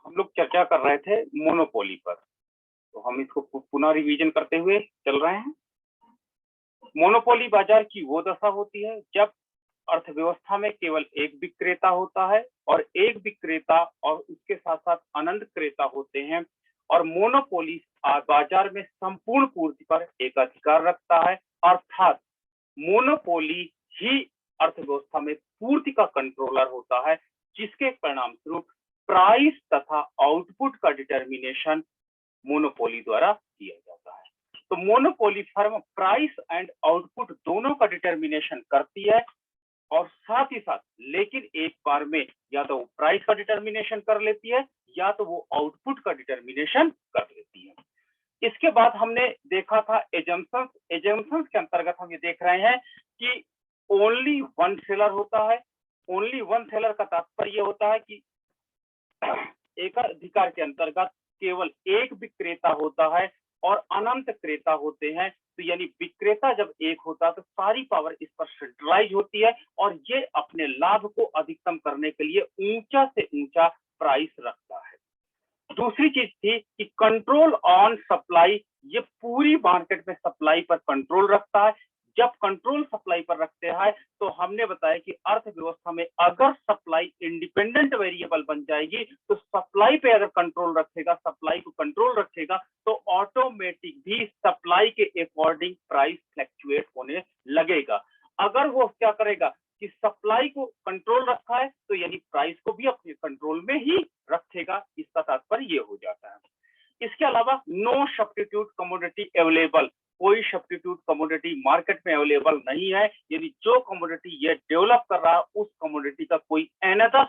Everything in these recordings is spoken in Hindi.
हम लोग चर्चा कर रहे थे मोनोपोली पर, तो हम इसको पुनः रिवीजन करते हुए चल रहे हैं। मोनोपोली बाजार की वो दशा होती है जब अर्थव्यवस्था में केवल एक विक्रेता होता है और एक विक्रेता और उसके साथ साथ अनंत क्रेता होते हैं, और मोनोपोली बाजार में संपूर्ण पूर्ति पर एक अधिकार रखता है। अर्थात मोनोपोली ही अर्थव्यवस्था में पूर्ति का कंट्रोलर होता है, जिसके परिणाम स्वरूप प्राइस तथा आउटपुट का डिटर्मिनेशन मोनोपोली द्वारा किया जाता है। तो monopoly firm price and output दोनों का डिटर्मिनेशन करती है, और साथ ही साथ लेकिन एक बार में या तो वो प्राइस का डिटर्मिनेशन कर लेती है या तो वो आउटपुट का डिटर्मिनेशन कर लेती है। इसके बाद हमने देखा था एजम्पशंस। एजम्पशंस के अंतर्गत हम ये देख रहे हैं कि ओनली वन सेलर होता है। ओनली वन सेलर का तात्पर्य होता है कि एकाधिकार के अंतर्गत केवल एक विक्रेता होता है और अनंत क्रेता होते हैं। तो यानी विक्रेता जब एक होता है तो सारी पावर इस पर सेंट्रलाइज होती है, और ये अपने लाभ को अधिकतम करने के लिए ऊंचा से ऊंचा प्राइस रखता है। दूसरी चीज थी कि कंट्रोल ऑन सप्लाई। ये पूरी मार्केट में सप्लाई पर कंट्रोल रखता है। जब कंट्रोल सप्लाई पर रखते हैं तो हमने बताया कि अर्थव्यवस्था में अगर सप्लाई इंडिपेंडेंट वेरिएबल बन जाएगी तो सप्लाई पे अगर कंट्रोल रखेगा, सप्लाई को कंट्रोल रखेगा, तो ऑटोमेटिक भी सप्लाई के अकॉर्डिंग प्राइस फ्लक्चुएट होने लगेगा। अगर वो क्या करेगा कि सप्लाई को कंट्रोल रखा है तो यानी प्राइस को भी अपने कंट्रोल में ही रखेगा। इसका तात्पर्य ये हो जाता है। इसके अलावा नो सब्स्टिट्यूट कमोडिटी अवेलेबल। कोई सब्स्टिट्यूट कमोडिटी मार्केट में अवेलेबल नहीं है। यदि जो कमोडिटी ये डेवलप कर रहा है उस कमोडिटी का कोई अनदर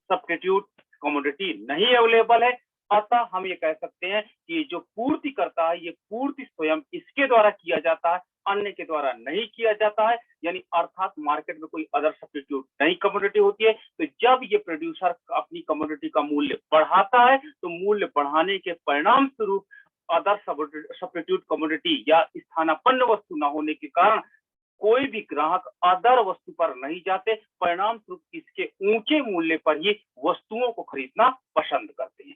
सब्स्टिट्यूट कमोडिटी नहीं अवेलेबल है। अतः हम ये कह सकते हैं कि जो पूर्ति करता है ये पूर्ति स्वयं इसके द्वारा किया जाता है, अन्य के द्वारा नहीं किया जाता है। यानी अर्थात मार्केट में कोई अदर सब्स्टिट्यूट नई कमोडिटी होती है, तो जब ये प्रोड्यूसर अपनी कमोडिटी का मूल्य बढ़ाता है तो मूल्य बढ़ाने के परिणाम स्वरूप अदर सब्स्टिट्यूट कमोडिटी या स्थानापन्न वस्तु न होने के कारण कोई भी ग्राहक अदर वस्तु पर नहीं जाते, परिणाम स्वरूप इसके ऊंचे मूल्य पर ही वस्तुओं को खरीदना पसंद करते हैं।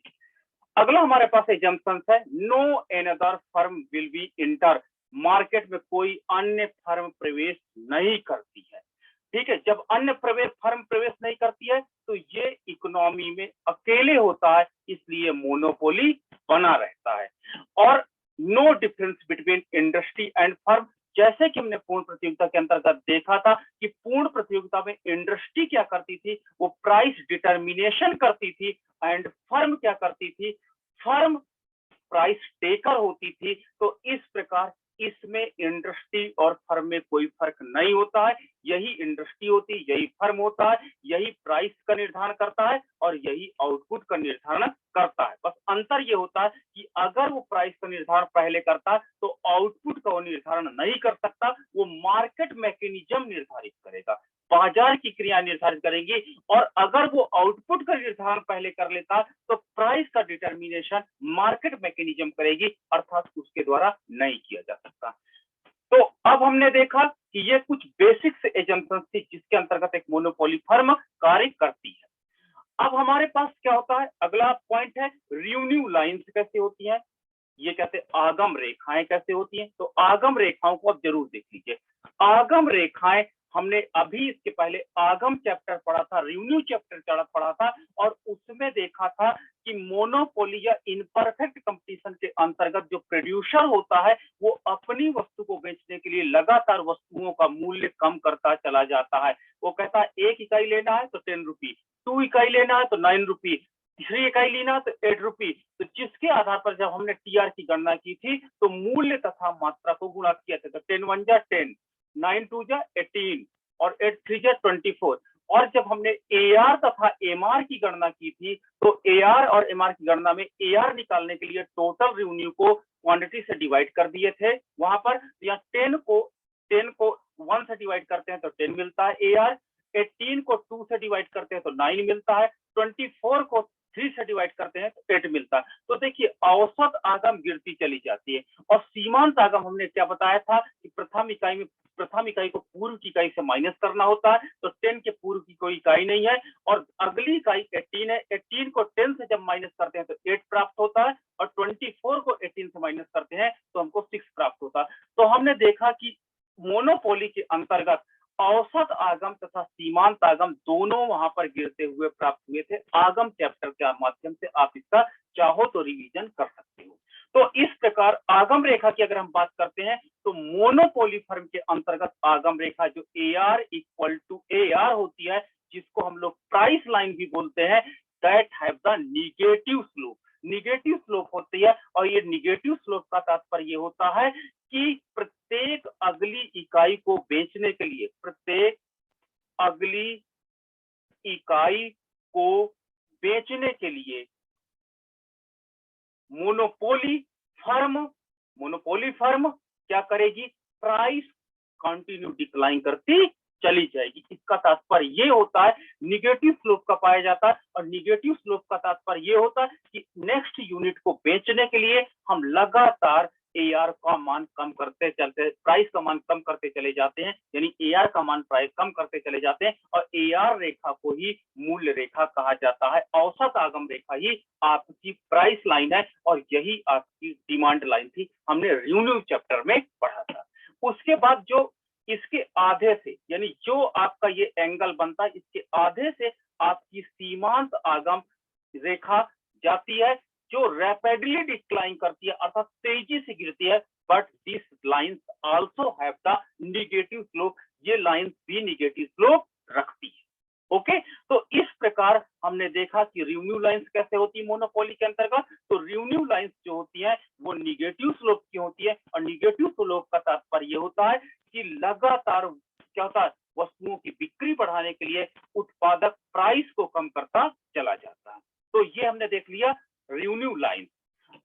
अगला हमारे पास एजम्पशंस है। No another firm will be enter. Market में कोई अन्य फर्म प्रवेश नहीं करती है। ठीक है, जब अन्य फर्म प्रवेश नहीं करती है तो ये इकोनॉमी में अकेले होता है, इसलिए मोनोपोली बना रहता है। और no difference between industry and firm. जैसे कि हमने पूर्ण प्रतियोगिता के अंतर्गत देखा था कि पूर्ण प्रतियोगिता में इंडस्ट्री क्या करती थी, वो प्राइस डिटर्मिनेशन करती थी, एंड फर्म क्या करती थी, फर्म प्राइस टेकर होती थी। तो इस प्रकार इसमें इंडस्ट्री और फर्म में कोई फर्क नहीं होता है। यही इंडस्ट्री होती है, यही फर्म होता है, यही प्राइस का निर्धारण करता है और यही आउटपुट का निर्धारण करता है। बस अंतर ये होता है कि अगर वो प्राइस का निर्धारण पहले करता है तो आउटपुट का वो निर्धारण नहीं कर सकता, वो मार्केट मैकेनिज्म निर्धारित करेगा, बाजार की क्रिया निर्धारित करेंगी। और अगर वो आउटपुट का निर्धारण पहले कर लेता तो प्राइस का डिटर्मिनेशन मार्केट मैकेनिज्म करेगी, अर्थात उसके द्वारा नहीं किया जा सकता। तो अब हमने देखा कि ये कुछ बेसिक्स एजम्पशंस थी जिसके अंतर्गत एक मोनोपोली फर्म कार्य करती है। अब हमारे पास क्या होता है, अगला पॉइंट है रेवेन्यू लाइंस कैसे होती हैं, ये कहते हैं आगम रेखाएं कैसे होती हैं। तो आगम रेखाओं को आप जरूर देख लीजिए। आगम रेखाएं हमने अभी इसके पहले आगम चैप्टर पढ़ा था, रेवेन्यू चैप्टर पढ़ा था, और उसमें देखा था कि मोनोपोली या इनपरफेक्ट कंपटीशन के अंतर्गत जो प्रोड्यूसर होता है वो अपनी वस्तु को बेचने के लिए लगातार वस्तुओं का मूल्य कम करता चला जाता है। वो कहता है 1 इकाई लेना है तो 10 रुपी, 2 इकाई लेना है तो 9 रुपी, 3 इकाई लेना तो 8 रुपी। तो जिसके आधार पर जब हमने टीआर की गणना की थी तो मूल्य तथा मात्रा को गुणा किया था। तो 10 1 जा 10, 9 2 जा 18 और 8 3 जा 24। और जब हमने एआर तथा एमआर की गणना की थी तो एआर और एमआर की गणना में एआर निकालने के लिए टोटल रेवेन्यू को क्वांटिटी से डिवाइड कर दिए थे वहां पर। या 10 को 1 से डिवाइड करते हैं तो 10 मिलता है एआर, 18 को 2 से डिवाइड करते हैं तो 9 मिलता है, 24 को 3 से डिवाइड करते हैं तो 8 मिलता है। तो देखिए औसत आगम गिरती चली जाती है और सीमांत आगम हमने क्या बताया था कि प्रथम इकाई को पूर्व की इकाई से माइनस करना होता है, तो 10 के पूर्व की कोई इकाई नहीं है और अगली इकाई 18 है। 18 को 10 से जब माइनस करते हैं तो 8 प्राप्त होता है और 24 को 18 से माइनस करते हैं तो हमको 6 प्राप्त होता है। तो हमने देखा कि मोनोपोली के अंतर्गत औसत आगम तथा सीमांत आगम दोनों वहां पर गिरते हुए प्राप्त हुए थे। आगम चैप्टर के माध्यम से आप इसका चाहो तो रिवीजन कर सकते हो। तो इस प्रकार आगम रेखा की अगर हम बात करते हैं तो मोनोपोली फर्म के अंतर्गत आगम रेखा जो AR इक्वल टू AR होती है, जिसको हम लोग प्राइस लाइन भी बोलते हैं, that have the negative slope. Negative slope होती है और ये निगेटिव स्लोप का तात्पर्य ये होता है कि प्रत्येक अगली इकाई को बेचने के लिए, प्रत्येक अगली इकाई को बेचने के लिए मोनोपोली फर्म क्या करेगी, प्राइस कंटिन्यू डिक्लाइन करती चली जाएगी। इसका तात्पर्य ये होता है निगेटिव स्लोप का पाया जाता है और निगेटिव स्लोप का तात्पर्य ये होता है कि नेक्स्ट यूनिट को बेचने के लिए हम लगातार AR का मान कम करते चलते, प्राइस का मान कम करते चले जाते हैं, यानी AR का मान प्राइस कम करते चले जाते हैं और AR रेखा को ही मूल्य रेखा कहा जाता है। औसत आगम रेखा ही आपकी प्राइस लाइन है और यही आपकी डिमांड लाइन थी, हमने रेवेन्यू चैप्टर में पढ़ा था। उसके बाद जो इसके आधे से, यानी जो आपका ये एंगल बनता है, इसके आधे से आपकी सीमांत आगम रेखा जाती है जो रैपिडली डिक्लाइन करती है, अर्थात तेजी से गिरती है। But this lines also have the negative slope, ये लाइन्स भी निगेटिव स्लोप रखती है। ओके, तो इस प्रकार हमने देखा कि रेवेन्यू लाइंस कैसे होती है मोनोपोली के अंतर्गत। तो रेवेन्यू लाइंस जो होती है वो निगेटिव स्लोप की होती है और निगेटिव स्लोप का तात्पर्य ये होता है कि लगातार क्या होता है, वस्तुओं की बिक्री बढ़ाने के लिए उत्पादक प्राइस को कम करता चला जाता है। तो ये हमने देख लिया रेवेन्यू लाइन।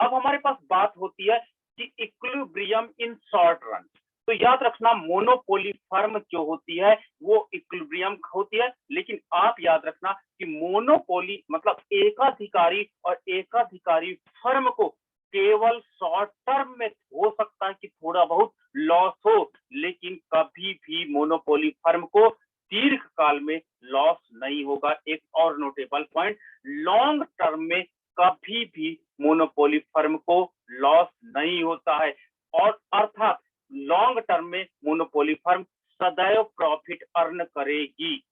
अब हमारे पास बात होती है कि इक्विलिब्रियम इन शॉर्ट रन। तो याद रखना मोनोपोली फर्म जो होती है वो इक्विलिब्रियम होती है, लेकिन आप याद रखना कि मोनोपोली मतलब एकाधिकारी और एकाधिकारी फर्म को केवल शॉर्ट टर्म में हो सकता है कि थोड़ा बहुत लॉस हो, लेकिन कभी भी मोनोपोली फर्म को दीर्घ काल में लॉस नहीं होगा। एक और नोटेबल पॉइंट, लॉन्ग टर्म में कभी भी मोनोपोली फर्म को लॉस नहीं होता है और अर्थात लॉन्ग टर्म में मोनोपोली फर्म सदैव प्रॉफिट अर्न करेगी।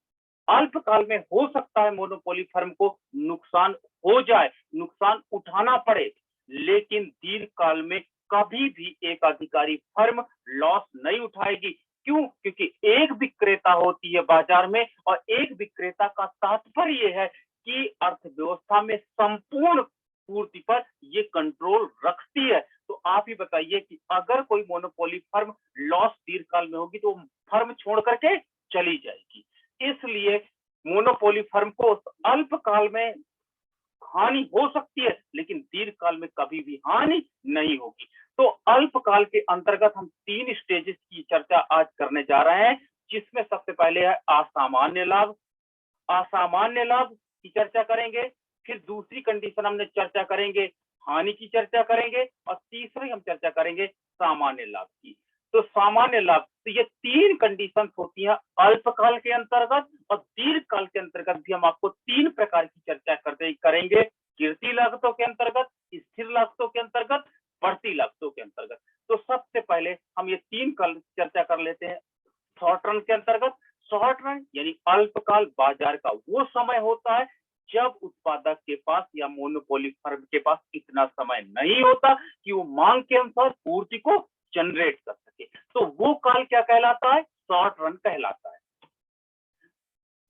अल्पकाल में हो सकता है मोनोपोली फर्म को नुकसान हो जाए, नुकसान उठाना पड़े, लेकिन दीर्घ काल में कभी भी एक अधिकारी फर्म लॉस नहीं उठाएगी। क्यों? क्योंकि एक विक्रेता होती है बाजार में और एक विक्रेता का तात्पर्य है कि अर्थव्यवस्था में संपूर्ण पूर्ति पर ये कंट्रोल रखती है। तो आप ही बताइए कि अगर कोई मोनोपोली फर्म लॉस दीर्घकाल में होगी तो फर्म छोड़ करके चली जाएगी। इसलिए मोनोपोली फर्म को अल्पकाल में हानि हो सकती है, लेकिन दीर्घकाल में कभी भी हानि नहीं होगी। तो अल्पकाल के अंतर्गत हम 3 स्टेजेस की चर्चा आज करने जा रहे हैं, जिसमें सबसे पहले है असामान्य लाभ। असामान्य लाभ की चर्चा करेंगे, फिर दूसरी कंडीशन हमने चर्चा करेंगे हानि की चर्चा करेंगे और तीसरी हम चर्चा करेंगे सामान्य लाभ की। तो सामान्य लाभ, तो ये 3 कंडीशंस होती हैं अल्पकाल के अंतर्गत और दीर्घकाल के अंतर्गत भी हम आपको 3 प्रकार की चर्चा करेंगे, गिरती लागतों के अंतर्गत, स्थिर लागतों के अंतर्गत, बढ़ती लागतों के अंतर्गत। तो सबसे पहले हम ये 3 चर्चा कर लेते हैं शॉर्ट रन के अंतर्गत। शॉर्ट रन यानी अल्पकाल बाजार का वो समय होता है जब उत्पादक के पास या मोनोपोली फर्म के पास इतना समय नहीं होता कि वो मांग के अनुसार पूर्ति को जनरेट कर सके, तो वो काल क्या कहलाता है, शॉर्ट रन कहलाता है।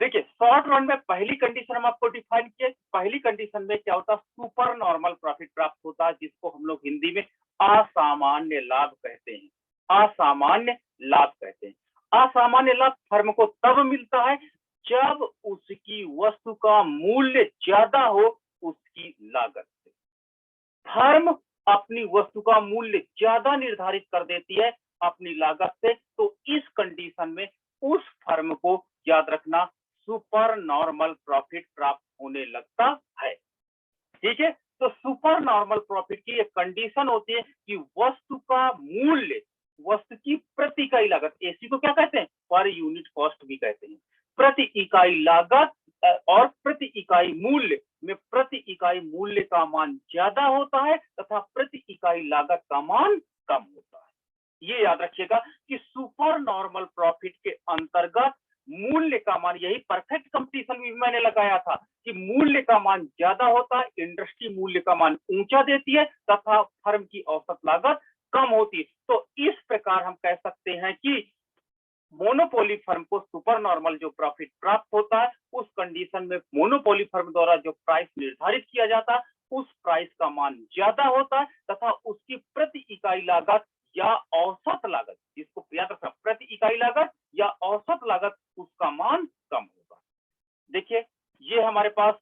देखिए शॉर्ट रन में पहली कंडीशन हम आपको डिफाइन किए, पहली कंडीशन में क्या होता है, सुपर नॉर्मल प्रॉफिट प्राप्त होता है, जिसको हम लोग हिंदी में असामान्य लाभ कहते हैं। असामान्य लाभ कहते हैं। असामान्य लाभ फर्म को तब मिलता है जब उसकी वस्तु का मूल्य ज्यादा हो उसकी लागत से। फर्म अपनी वस्तु का मूल्य ज्यादा निर्धारित कर देती है अपनी लागत से, तो इस कंडीशन में उस फर्म को याद रखना सुपर नॉर्मल प्रॉफिट प्राप्त होने लगता है। ठीक है। तो सुपर नॉर्मल प्रॉफिट की एक कंडीशन होती है कि वस्तु का मूल्य, वस्तु की प्रति इकाई लागत, एसी को क्या कहते हैं, पर यूनिट कॉस्ट भी कहते हैं। प्रति इकाई लागत और प्रति इकाई मूल्य में प्रति इकाई मूल्य का मान ज्यादा होता है तथा प्रति इकाई लागत का मान कम होता है। ये याद रखिएगा कि सुपर नॉर्मल प्रॉफिट के अंतर्गत मूल्य का मान, यही परफेक्ट कंपटीशन भी मैंने लगाया था कि मूल्य का मान ज्यादा होता है, इंडस्ट्री मूल्य का मान ऊंचा देती है तथा फर्म की औसत लागत कम होती है। तो इस प्रकार हम कह सकते हैं कि मोनोपोली फर्म को सुपर नॉर्मल जो प्रॉफिट प्राप्त होता है, उस कंडीशन में मोनोपोली फर्म द्वारा जो प्राइस निर्धारित किया जाता है, उस प्राइस का मान ज्यादा होता है तथा उसकी प्रति इकाई लागत या औसत लागत, जिसको याद रखना, प्रति इकाई लागत या औसत लागत, उसका मान कम होगा। देखिए, ये हमारे पास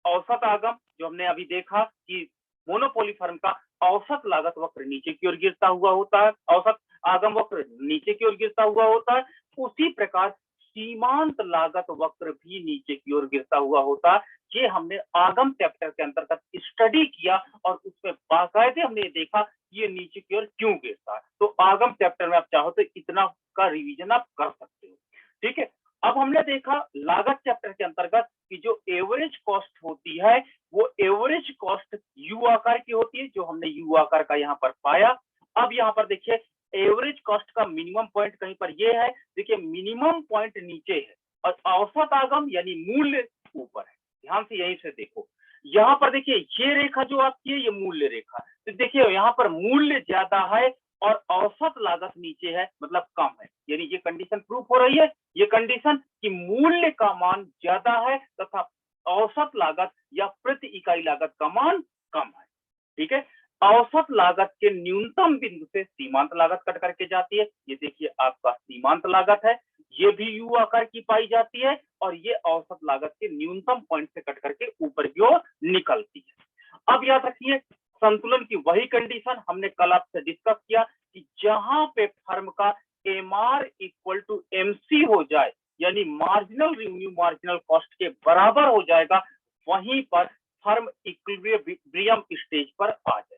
औसत आगम जो हमने अभी देखा कि मोनोपोली फर्म का औसत लागत वक्र नीचे की ओर गिरता हुआ होता है, औसत आगम वक्र नीचे की ओर गिरता हुआ होता है। उसी प्रकार सीमांत लागत वक्र भी नीचे की ओर गिरता हुआ होता है। ये हमने आगम चैप्टर के अंतर्गत स्टडी किया और उसमें बाकायदे हमने देखा ये नीचे की ओर क्यों गिरता है। तो आगम चैप्टर में आप चाहो तो इतना का रिवीजन आप कर सकते हो। ठीक है। अब हमने देखा लागत चैप्टर के अंतर्गत कि जो एवरेज कॉस्ट होती है वो एवरेज कॉस्ट यू आकार की होती है, जो हमने यू आकार का यहाँ पर पाया। अब यहाँ पर देखिए एवरेज कॉस्ट का मिनिमम पॉइंट कहीं पर ये है, देखिए मिनिमम पॉइंट नीचे है और औसत आगम यानी मूल्य ऊपर है। ध्यान से यहीं से देखो, यहाँ पर देखिए ये रेखा जो आपकी है ये मूल्य रेखा, तो देखिए यहाँ पर मूल्य ज्यादा है और औसत लागत नीचे है, मतलब कम है, यानी ये कंडीशन प्रूफ हो रही है, ये कंडीशन कि मूल्य का मान ज्यादा है तथा औसत लागत या प्रति इकाई लागत का मान कम है। ठीक है। औसत लागत के न्यूनतम बिंदु से सीमांत लागत कट करके जाती है। ये देखिए आपका सीमांत लागत है, ये भी यू आकार की पाई जाती है और ये औसत लागत के न्यूनतम पॉइंट से कट करके ऊपर की ओर निकलती है। अब याद रखिए संतुलन की वही कंडीशन हमने कल आपसे डिस्कस किया कि जहां पे फर्म का एमआर इक्वल टू एमसी हो जाए, यानी मार्जिनल रेवेन्यू मार्जिनल कॉस्ट के बराबर हो जाएगा, वहीं पर फर्म इक्विलिब्रियम स्टेज पर आ जाएगी।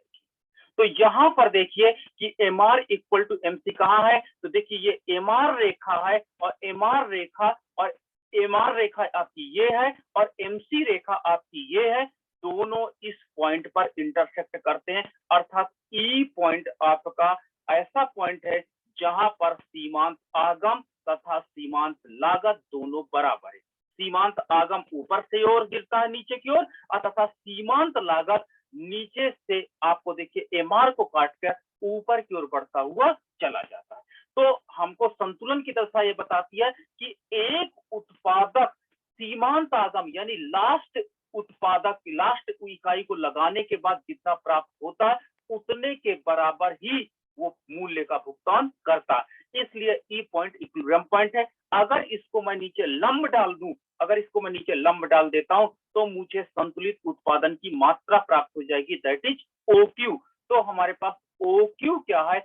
तो यहां पर देखिए कि एमआर इक्वल टू एमसी कहां है, तो देखिए ये एमआर रेखा है और एमआर रेखा और एमआर रेखा आपकी ये है और एमसी रेखा आपकी ये है, दोनों इस पॉइंट पर इंटरसेक्ट करते हैं, अर्थात ई पॉइंट आपका ऐसा पॉइंट है जहां पर सीमांत आगम तथा सीमांत लागत दोनों बराबर है। सीमांत आगम ऊपर से ओर गिरता है नीचे की ओर तथा सीमांत लागत नीचे से आपको देखिए एमआर को काटकर ऊपर की ओर बढ़ता हुआ चला जाता है। तो हमको संतुलन की दशा ये बताती है कि एक उत्पादक सीमांत आगम यानी लास्ट उत्पादक लास्ट इकाई को लगाने के बाद जितना प्राप्त होता है उतने के बराबर ही वो मूल्य का भुगतान करता है। इसलिए ई पॉइंट इक्विलिब्रियम पॉइंट है। अगर इसको मैं नीचे लंब डाल दूं, अगर इसको मैं नीचे लंब डाल देता हूं तो मुझे संतुलित उत्पादन की मात्रा प्राप्त हो जाएगी, दैट इज OQ। तो हमारे पास OQ क्या है,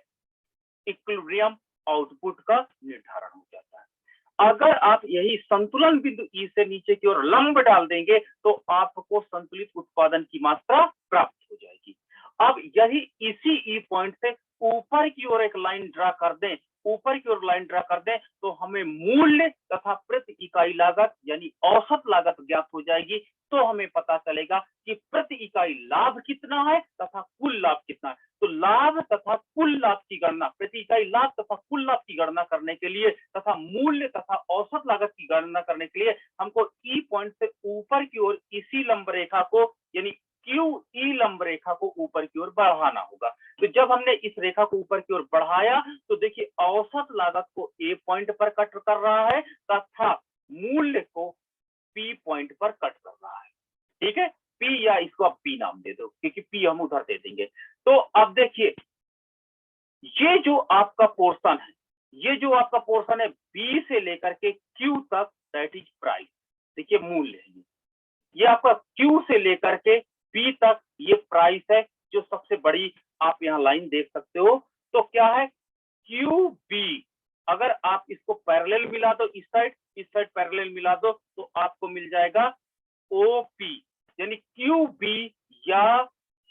इक्विलिब्रियम आउटपुट का निर्धारण हो जाता है। अगर आप यही संतुलन बिंदु ई से नीचे की ओर लंब डाल देंगे तो आपको संतुलित उत्पादन की मात्रा प्राप्त हो जाएगी। अब यही इसी ई पॉइंट से ऊपर की ओर एक लाइन ड्रा कर दें, ऊपर की ओर लाइन ड्रा कर दें तो हमें मूल्य तथा प्रति इकाई लागत यानी औसत लागत ज्ञात हो जाएगी। तो हमें पता चलेगा कि प्रति इकाई लाभ कितना है तथा कुल लाभ कितना है। तो लाभ तथा कुल लाभ की गणना, प्रति इकाई लाभ तथा कुल लाभ की गणना करने के लिए तथा मूल्य तथा औसत लागत की गणना करने के लिए हमको ई पॉइंट से ऊपर की ओर इसी लंब रेखा को यानी क्यू ई लंब रेखा को ऊपर की ओर बढ़ाना होगा। तो जब हमने इस रेखा को ऊपर की ओर बढ़ाया तो देखिए औसत लागत को ए पॉइंट पर कट कर रहा है तथा मूल्य को पी पॉइंट पर कट कर रहा है। ठीक है, पी या इसको आप पी नाम दे दो क्योंकि पी हम उधर दे देंगे। तो अब देखिए ये जो आपका पोर्शन है, ये जो आपका पोर्शन है बी से लेकर के क्यू तक, दैट इज प्राइस। देखिए मूल्य है ये आपका क्यू से लेकर के पी तक, ये प्राइस है जो सबसे बड़ी आप यहाँ लाइन देख सकते हो। तो क्या है क्यू बी, अगर आप इसको पैरेलल मिला दो इस साइड पैरेलल मिला दो तो आपको मिल जाएगा ओपी। यानी क्यू बी या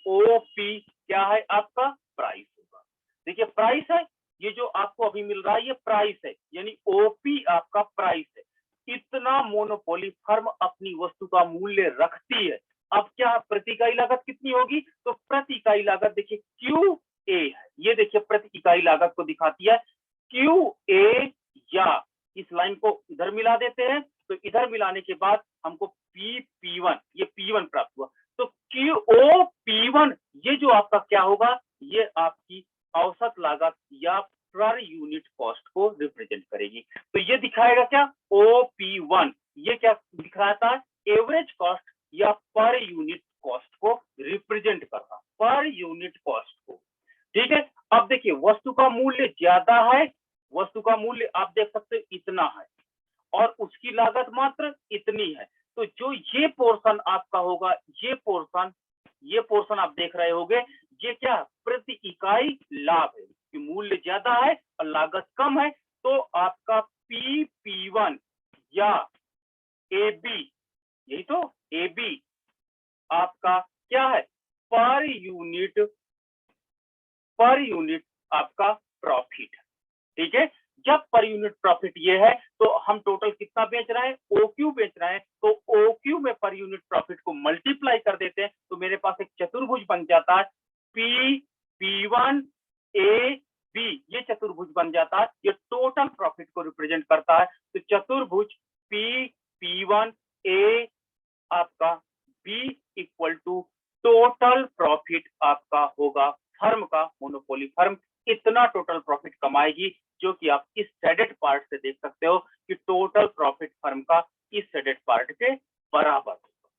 ओ पी क्या है आपका प्राइस होगा। देखिए प्राइस है, ये जो आपको अभी मिल रहा है ये प्राइस है, यानी ओपी आपका प्राइस है। इतना मोनोपोली फर्म अपनी वस्तु का मूल्य रखती है। अब क्या प्रति इकाई लागत कितनी होगी, तो प्रति इकाई लागत देखिए क्यू ए है, ये देखिए प्रति इकाई लागत को दिखाती है क्यू ए, या इस लाइन को इधर मिला देते हैं, तो इधर मिलाने के बाद हमको P1 ये P1 प्राप्त हुआ, तो QOP1 ये जो आपका क्या होगा, ये आपकी औसत लागत या पर यूनिट कॉस्ट को रिप्रेजेंट करेगी। तो ये दिखाएगा क्या, OP1 ये क्या दिखाता है, एवरेज कॉस्ट या पर यूनिट कॉस्ट को रिप्रेजेंट करता, पर यूनिट कॉस्ट को। ठीक है, अब देखिए वस्तु का मूल्य ज्यादा है, वस्तु का मूल्य आप देख सकते हो इतना है और उसकी लागत मात्र इतनी है, तो जो ये पोर्शन आपका होगा, ये पोर्शन आप देख रहे होंगे, ये क्या प्रति इकाई लाभ है कि मूल्य ज्यादा है और लागत कम है, तो आपका P1 या AB, यही तो AB आपका क्या है, पर यूनिट आपका प्रॉफिट। ठीक है, जब पर यूनिट प्रॉफिट ये है तो हम टोटल कितना बेच रहे हैं, OQ बेच रहे हैं, तो OQ में पर यूनिट प्रॉफिट को मल्टीप्लाई कर देते हैं, तो मेरे पास एक चतुर्भुज बन जाता है P1 AB, ये चतुर्भुज बन जाता है, ये टोटल प्रॉफिट को रिप्रेजेंट करता है। तो चतुर्भुज P1 A आपका B equal to total profit आपका होगा फर्म का, मोनोपोली फर्म इतना टोटल प्रॉफिट कमाएगी, जो कि आप इस शेडेड पार्ट से देख सकते हो कि टोटल प्रॉफिट फर्म का इस शेडेड पार्ट के बराबर होगा,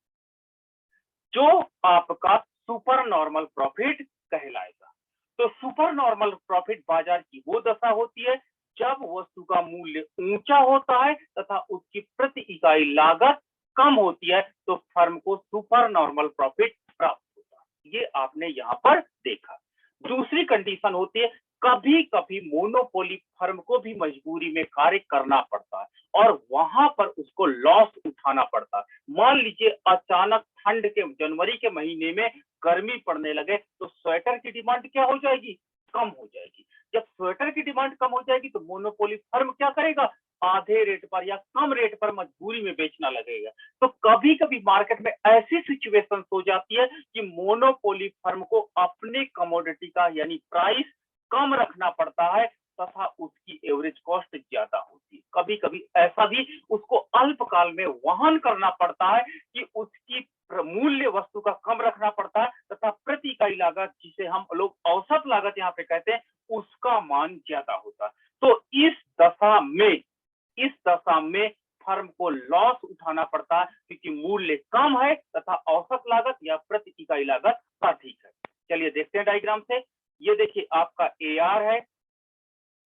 जो आपका सुपर नॉर्मल प्रॉफिट कहलाएगा। तो सुपर नॉर्मल प्रॉफिट बाजार की वो दशा होती है जब वस्तु का मूल्य ऊंचा होता है तथा उसकी प्रति इकाई लागत कम होती है, तो फर्म को सुपर नॉर्मल प्रॉफिट प्राप्त होता है। ये आपने यहाँ पर देखा। दूसरी कंडीशन होती है, कभी कभी मोनोपोली फर्म को भी मजबूरी में कार्य करना पड़ता है और वहां पर उसको लॉस उठाना पड़ता है। मान लीजिए अचानक ठंड के जनवरी के महीने में गर्मी पड़ने लगे, तो स्वेटर की डिमांड क्या हो जाएगी, कम हो जाएगी। जब स्वेटर की डिमांड कम हो जाएगी तो मोनोपोली फर्म क्या करेगा, आधे रेट पर या कम रेट पर मजबूरी में बेचना लगेगा। तो कभी कभी मार्केट में ऐसी सिचुएशन हो जाती है कि मोनोपोली फर्म को अपने कमोडिटी का यानी प्राइस कम रखना पड़ता है तथा उसकी एवरेज कॉस्ट ज्यादा होती है। कभी कभी ऐसा भी उसको अल्पकाल में वहन करना पड़ता है कि उसकी मूल्य वस्तु का कम रखना पड़ता है तथा प्रति इकाई लागत, जिसे हम लोग औसत लागत यहाँ पे कहते हैं, उसका मान ज्यादा होता है। तो इस दशा में फर्म को लॉस उठाना पड़ता है क्योंकि मूल्य कम है तथा औसत लागत या प्रति इकाई लागत अधिक है। चलिए देखते हैं डायग्राम से। ये देखिए आपका AR है,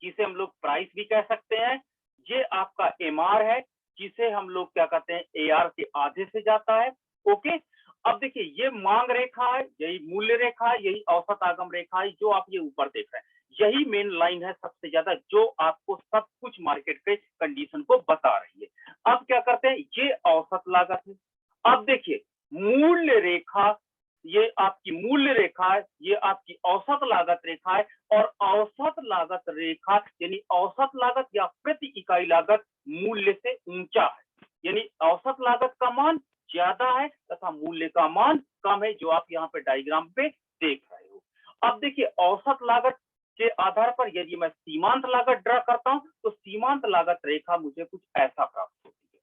जिसे हम लोग प्राइस भी कह सकते हैं। ये आपका MR है, जिसे हम लोग क्या कहते हैं, AR के आधे से जाता है। ओके, अब देखिए ये मांग रेखा है, यही मूल्य रेखा है, यही औसत आगम रेखा है, जो आप ये ऊपर देख रहे हैं, यही मेन लाइन है सबसे ज्यादा, जो आपको सब कुछ मार्केट के कंडीशन को बता रही है। अब क्या करते हैं, ये औसत लागत है। अब देखिए मूल्य रेखा, ये आपकी मूल्य रेखा है, ये आपकी औसत लागत रेखा है, और औसत लागत रेखा यानी औसत लागत या प्रति इकाई लागत मूल्य से ऊंचा है, यानी औसत लागत का मान ज्यादा है तथा मूल्य का मान कम है, जो आप यहाँ पे डायग्राम पे देख रहे हो। अब देखिए औसत लागत के आधार पर यदि मैं सीमांत लागत ड्रा करता हूं, तो सीमांत लागत रेखा मुझे कुछ ऐसा प्राप्त होती है,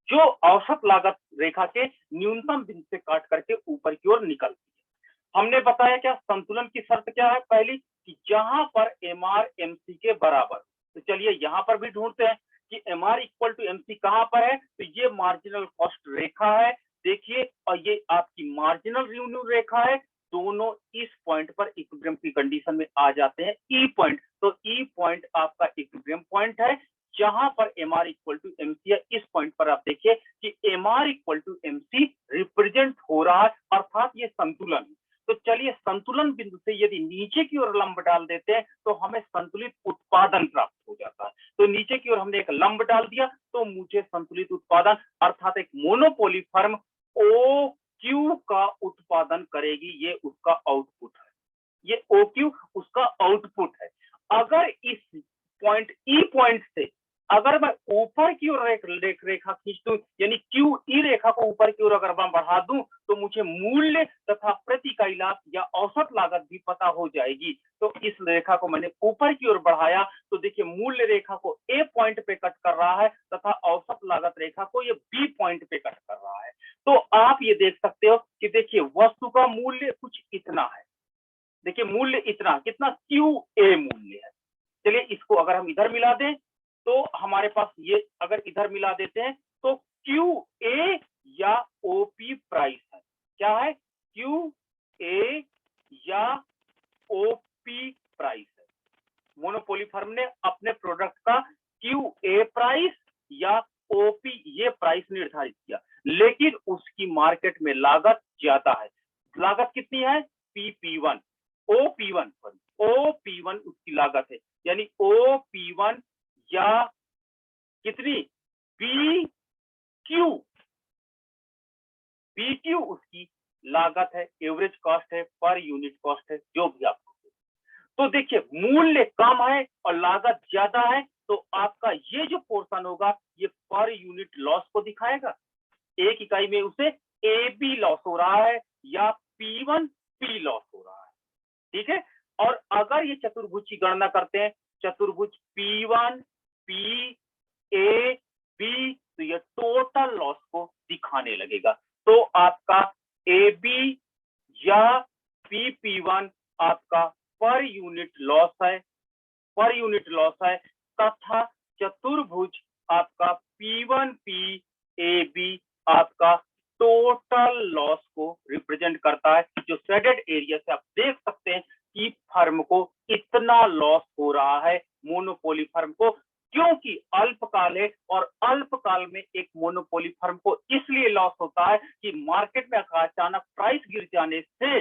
जो औसत लागत रेखा के न्यूनतम बिंदु से काट करके ऊपर की ओर निकलती है। हमने बताया क्या संतुलन की शर्त क्या है, पहली कि जहां पर MR MC के बराबर। तो चलिए यहां पर भी ढूंढते हैं कि MR इक्वल टू MC कहां पर है, तो ये मार्जिनल कॉस्ट रेखा है, देखिए, और ये आपकी मार्जिनल रेवेन्यू रेखा है। दोनों इस पॉइंट पर इक्विलिब्रियम की कंडीशन में आ जाते हैं, ई पॉइंट। तो ई पॉइंट आपका इक्विलिब्रियम पॉइंट है, जहां पर MR इक्वल टू MC है। इस पॉइंट पर आप देखिए कि MR equal to MC represent हो रहा है, अर्थात ये संतुलन है। तो चलिए संतुलन बिंदु से यदि नीचे की ओर लंब डाल देते हैं तो हमें संतुलित उत्पादन प्राप्त हो जाता है। तो नीचे की ओर हमने एक लंब डाल दिया तो मुझे संतुलित उत्पादन, अर्थात एक मोनोपोली फर्म OQ क्यू का उत्पादन करेगी, ये उसका आउटपुट है, ये ओ क्यू उसका आउटपुट है। अगर इस पॉइंट ई पॉइंट से अगर मैं ऊपर की ओर रेखा खींच दूं, यानी क्यू ई रेखा को ऊपर की ओर अगर मैं बढ़ा दूं, तो मुझे मूल्य तथा प्रति इकाई लाभ या औसत लागत भी पता हो जाएगी। तो इस रेखा को मैंने ऊपर की ओर बढ़ाया, तो देखिए मूल्य रेखा को ए पॉइंट पे कट कर रहा है तथा औसत लागत रेखा को ये बी पॉइंट पे कट कर रहा है। तो आप ये देख सकते हो कि देखिए वस्तु का मूल्य कुछ इतना है, देखिए मूल्य इतना, कितना, क्यू ए मूल्य है। चलिए इसको अगर हम इधर मिला दें, तो हमारे पास ये अगर इधर मिला देते हैं, तो क्यू ए या ओपी प्राइस है। क्या है? क्यू ए या ओपी प्राइस है। मोनोपोली फर्म ने अपने प्रोडक्ट का क्यू ए प्राइस या ओपी ये प्राइस निर्धारित किया, लेकिन उसकी मार्केट में लागत ज्यादा है। लागत कितनी है? पीपी1, ओपी1 ओपी1 उसकी लागत है, यानी ओपी1 या कितनी? पी क्यू, पी क्यू उसकी लागत है, एवरेज कॉस्ट है, पर यूनिट कॉस्ट है, जो भी आपको। तो देखिए मूल्य कम है और लागत ज्यादा है, तो आपका ये जो पोर्शन होगा ये पर यूनिट लॉस को दिखाएगा। एक इकाई में उसे ए बी लॉस हो रहा है या पी1 पी लॉस हो रहा है, ठीक है। और अगर ये चतुर्भुज की गणना करते हैं, चतुर्भुज पी1 पी ए बी, तो ये टोटल लॉस को दिखाने लगेगा। तो आपका ए बी या पीपी1 आपका पर यूनिट लॉस है, पर यूनिट लॉस है, तथा चतुर्भुज आपका पी1 पी ए बी आपका टोटल लॉस को रिप्रेजेंट करता है। जो शेडेड एरिया से आप देख सकते हैं कि फर्म को इतना लॉस हो रहा है, मोनोपोली फर्म को, क्योंकि अल्पकाल है और अल्पकाल में एक मोनोपोली फर्म को इसलिए लॉस होता है कि मार्केट में अचानक प्राइस गिर जाने से,